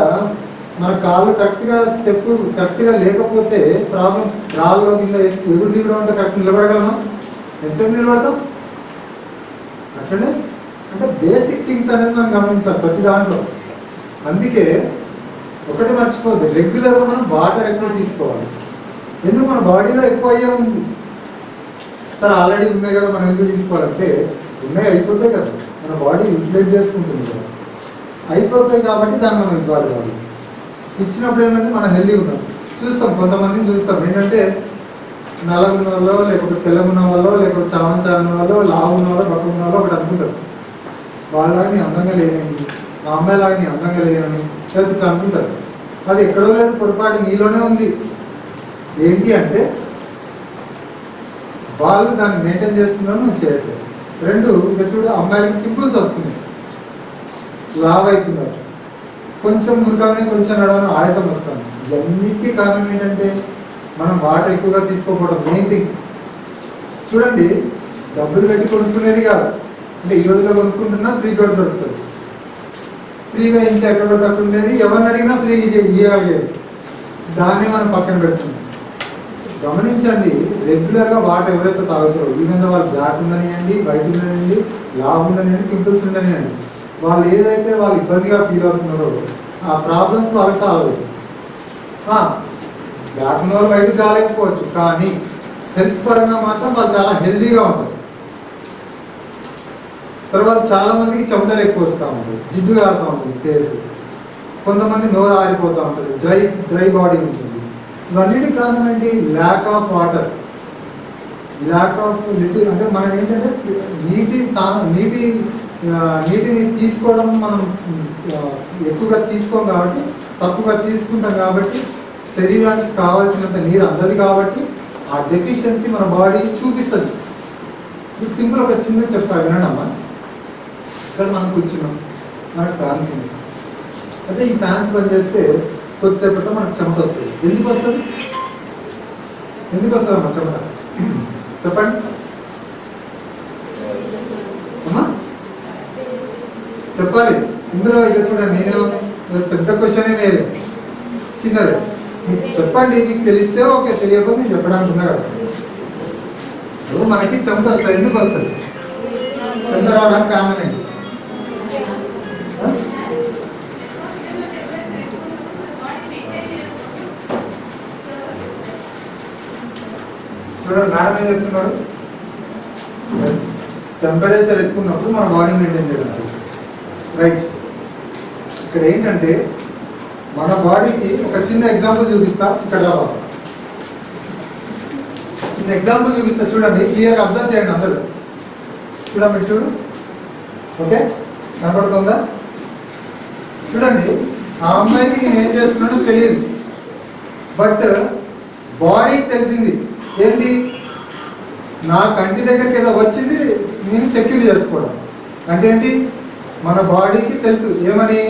మన కాళ్ళు స్టెప్ కరెక్ట్గా లేకపోతే ప్రాబ్లం. రాళ్ళలో కింద ఎగుడు దిగుడు అంటే కరెక్ట్ నిలబడగలమా? ఎంతసేపు నిలబడతాం? అట్లనే అంటే బేసిక్ థింగ్స్ అనేది మనం గమనించాలి ప్రతి దాంట్లో. అందుకే ఒకటి మర్చిపోద్ది, రెగ్యులర్గా మనం వాటర్ ఎక్కువ తీసుకోవాలి. ఎందుకు మన బాడీలో ఎక్కువ అయ్యే ఉంది. సరే ఆల్రెడీ ఉన్నాయి కదా మనం ఎందుకు తీసుకోవాలంటే, ఉన్నాయి అయిపోతాయి కదా, మన బాడీ యూటిలైజ్ చేసుకుంటుంది కదా, అయిపోతాయి కాబట్టి దాన్ని మనం ఇవ్వాలి. బాడీ ఇచ్చినప్పుడు ఏమైంది, మనం హెల్దీగా ఉన్నాం. చూస్తాం కొంతమందిని చూస్తాం ఏంటంటే నల్లగున్న వాళ్ళో లేకపోతే తెల్లగున్న వాళ్ళో లేకపోతే చావన వాళ్ళో లావు ఉన్న వాళ్ళో బక్క ఉన్న వాళ్ళో ఒకటి అనుకుంటారు, వాళ్ళలాగా నీ అందంగా లేనండి, ఆ అమ్మాయిలాగా నీ అందంగా లేనని లేకపోతే ఇట్లా అనుకుంటారు. అది ఎక్కడో లేదు, పొరపాటు నీలోనే ఉంది. ఏంటి అంటే వాళ్ళు దాన్ని మెయింటైన్ చేస్తున్నారు, నువ్వు చేయట్లేదు. రెండు, ఇంకా చూడు అమ్మాయిలకి పింపుల్స్ వస్తున్నాయి, లావ్ అవుతున్నారు, కొంచెం మురికానే కొంచెం నడవని ఆయాసం వస్తాను. ఇవన్నిటికీ కారణం ఏంటంటే మనం వాటర్ ఎక్కువగా తీసుకోకపోవడం మెయిన్ థింగ్. చూడండి డబ్బులు పెట్టి కొనుక్కునేది కాదు, అంటే ఈ రోజులో కొనుక్కుంటున్నా ఫ్రీ కూడా దొరుకుతుంది. ఫ్రీగా ఇంట్లో ఎక్కడ దొరుకుతుండేది, ఎవరిని అడిగినా ఫ్రీ ఇవ్వగలిగేది, దాన్నే మనం పక్కన పెడుతున్నాం. గమనించండి, రెగ్యులర్గా వాటర్ ఎవరైతే తాగుతారో, ఈవెన్ వాళ్ళు బ్లాక్ ఉండనివ్వండి, వైట్ ఉండనివ్వండి, లావ్ ఉండనివ్వండి, పింపుల్స్ ఉండనివ్వండి, వాళ్ళు ఏదైతే వాళ్ళు ఇబ్బందిగా ఫీల్ అవుతున్నారో ఆ ప్రాబ్లమ్స్ వాళ్ళకి సాల్వ్ అవుతాయి. బ్లాక్ ఉన్న వాళ్ళు వైట్ కాలేకపోవచ్చు, కానీ హెల్త్ పరంగా మాత్రం వాళ్ళు చాలా హెల్దీగా ఉంటారు. తర్వాత చాలా మందికి చెమటలు ఎక్కువ వస్తూ ఉంటుంది, జిడ్డు కారుతూ ఉంటుంది ఫేస్, కొంతమంది నోరు ఆరిపోతూ ఉంటుంది, డ్రై బాడీ ఉంటుంది. ఇవన్నిటికి కారణం ఏంటి, lack of water, lack of little. అంటే మనం ఏంటంటే నీటిని తీసుకోవడం మనం ఎక్కువగా తీసుకోం కాబట్టి, తక్కువగా తీసుకుంటాం కాబట్టి, శరీరానికి కావాల్సినంత నీరు అందదు కాబట్టి ఆ డెఫిషియన్సీ మన బాడీ చూపిస్తుంది. ఇది సింపుల్, ఒక చిన్న చెప్తా వినడమ్మా. ఇక్కడ మనం కూర్చున్నాం, మనకు ఫ్యాన్స్ ఉంది, అయితే ఈ ఫ్యాన్స్ బంద్ చేస్తే కొద్దిసేపటితో మనకు చెమట వస్తుంది. ఎందుకు వస్తుంది, ఎందుకు వస్తుంది అమ్మా చెమట, చెప్పండి అమ్మా, చెప్పాలి. ఇందులో ఇక చూడండి, నేనే పెద్ద క్వశ్చన్ లేదు, చిన్నదే. మీకు చెప్పండి, మీకు తెలిస్తే ఓకే, తెలియకపోతే నేను చెప్పడానికి ఉన్నా కదా. మనకి చెమట వస్తుంది, ఎందుకు వస్తుంది, చెమట రావడానికి కారణం ఏంటి? చూడండి మేడం ఏం చెప్తున్నాడు, టెంపరేచర్ ఎక్కున్నప్పుడు మన బాడీ మెయింటైన్ చేయడం. రైట్, ఇక్కడ ఏంటంటే మన బాడీకి ఒక చిన్న ఎగ్జాంపుల్ చూపిస్తా. ఇక్కడ చిన్న ఎగ్జాంపుల్ చూపిస్తా, చూడండి, క్లియర్గా అబ్జర్వ్ చేయండి అందరూ. చూడండి, చూడు, ఓకే, కనపడుతుందా? చూడండి, ఆ అమ్మాయికి నేను ఏం చేస్తున్నానో తెలియదు, బట్ బాడీకి తెలిసింది. ఏంటి, నా కంటి దగ్గరికి ఏదో వచ్చింది, నేను సెక్యూర్ చేసుకోవడం. అంటే ఏంటి, మన బాడీకి తెలుసు ఏమని,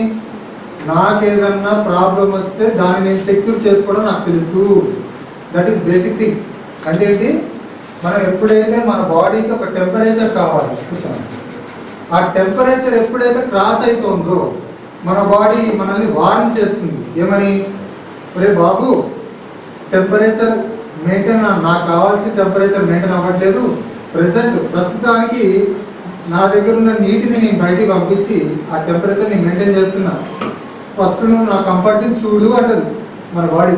నాకేదన్నా ప్రాబ్లం వస్తే దాన్ని నేను సెక్యూర్ చేసుకోవడం నాకు తెలుసు. That is basic thing. అంటే ఏంటి, మనం ఎప్పుడైతే మన బాడీకి ఒక టెంపరేచర్ కావాలి, ఆ టెంపరేచర్ ఎప్పుడైతే క్రాస్ అవుతుందో మన బాడీ మనల్ని వార్న్ చేస్తుంది. ఏమని, ఒరే బాబు, టెంపరేచర్ మెయింటైన్, నాకు కావాల్సిన టెంపరేచర్ మెయింటైన్ అవ్వట్లేదు, ప్రస్తుతానికి నా దగ్గర ఉన్న నీటిని నేను బయటికి పంపించి ఆ టెంపరేచర్ నేను మెయింటైన్ చేస్తున్నా, ఫస్ట్ నువ్వు నా కంఫర్ట్ని చూడు అంటది మన బాడీ.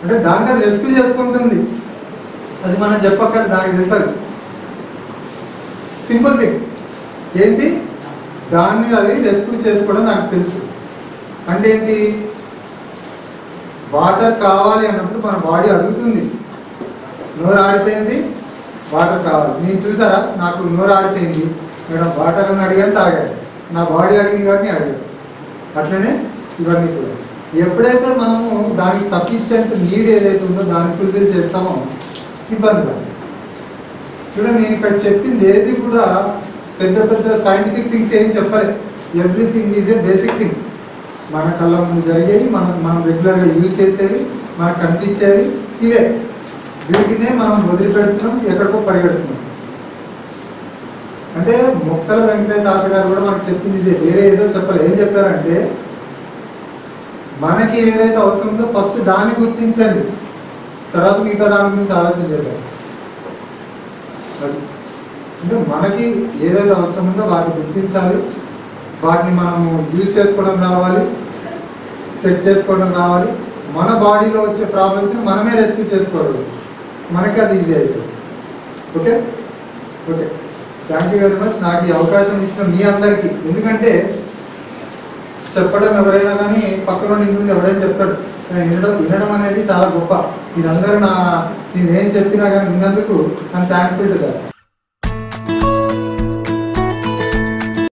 అంటే దానికి అది రెస్క్యూ చేసుకుంటుంది, అది మనం చెప్పక్కర్లేదు, దానికి తెలుసు. సింపుల్ థింగ్ ఏంటి, దాన్ని అది రెస్క్యూ చేసుకోవడం నాకు తెలుసు. అంటే ఏంటి, వాటర్ కావాలి అన్నప్పుడు మన బాడీ అడుగుతుంది, నోరు ఆరిపోయింది వాటర్ కావాలి. నేను చూసారా, నాకు నోరు ఆరిపోయింది మేడం, వాటర్ అని అడిగాను, తాగాను, నా బాడీ అడిగింది కాబట్టి అడిగాను. అట్లనే ఇవన్నీ కూడా ఎప్పుడైతే మనము దానికి సఫిషియంట్ నీడ్ ఏదైతే ఉందో దాన్ని ఫుల్ఫిల్ చేస్తామో ఇబ్బంది రాదు. చూడండి, నేను ఇక్కడ చెప్పింది ఏది కూడా పెద్ద పెద్ద సైంటిఫిక్ థింగ్స్ ఏం చెప్పలేదు. Everything is a basic thing. మన కళ్ళ ముందు జరిగేవి, మనం రెగ్యులర్గా యూజ్ చేసేవి, మనకు కనిపించేవి ఇవే. వీటినే మనం వదిలిపెడుతున్నాం, ఎక్కడికో పరిగెడుతున్నాం. అంటే మొక్కల వెంకటయ్య తాత గారు కూడా మనకు చెప్పింది ఇదే, వేరే ఏదో చెప్పాలి. ఏం చెప్పారంటే, మనకి ఏదైతే అవసరం ఉందో ఫస్ట్ దాన్ని గుర్తించండి, తర్వాత మిగతా దాని గురించి ఆలోచన చేయాలి. అంటే మనకి ఏదైతే అవసరం ఉందో వాటిని గుర్తించాలి, వాటిని మనము యూజ్ చేసుకోవడం రావాలి, సెట్ చేసుకోవడం రావాలి. మన బాడీలో వచ్చే ప్రాబ్లమ్స్ని మనమే రెస్క్యూ చేసుకోవాలి, మనకి అది ఈజీ అయిపోతుంది. Okay okay, thank you very much నాకు ఈ అవకాశం ఇచ్చిన మీ అందరికీ. ఎందుకంటే చెప్పడం ఎవరైనా కానీ పక్కన నుండి ఎవరైనా చెప్తాడు, వినడం అనేది చాలా గొప్ప. మీరందరూ నేనేం చెప్పినా కానీ విన్నందుకు I'm thankful to that.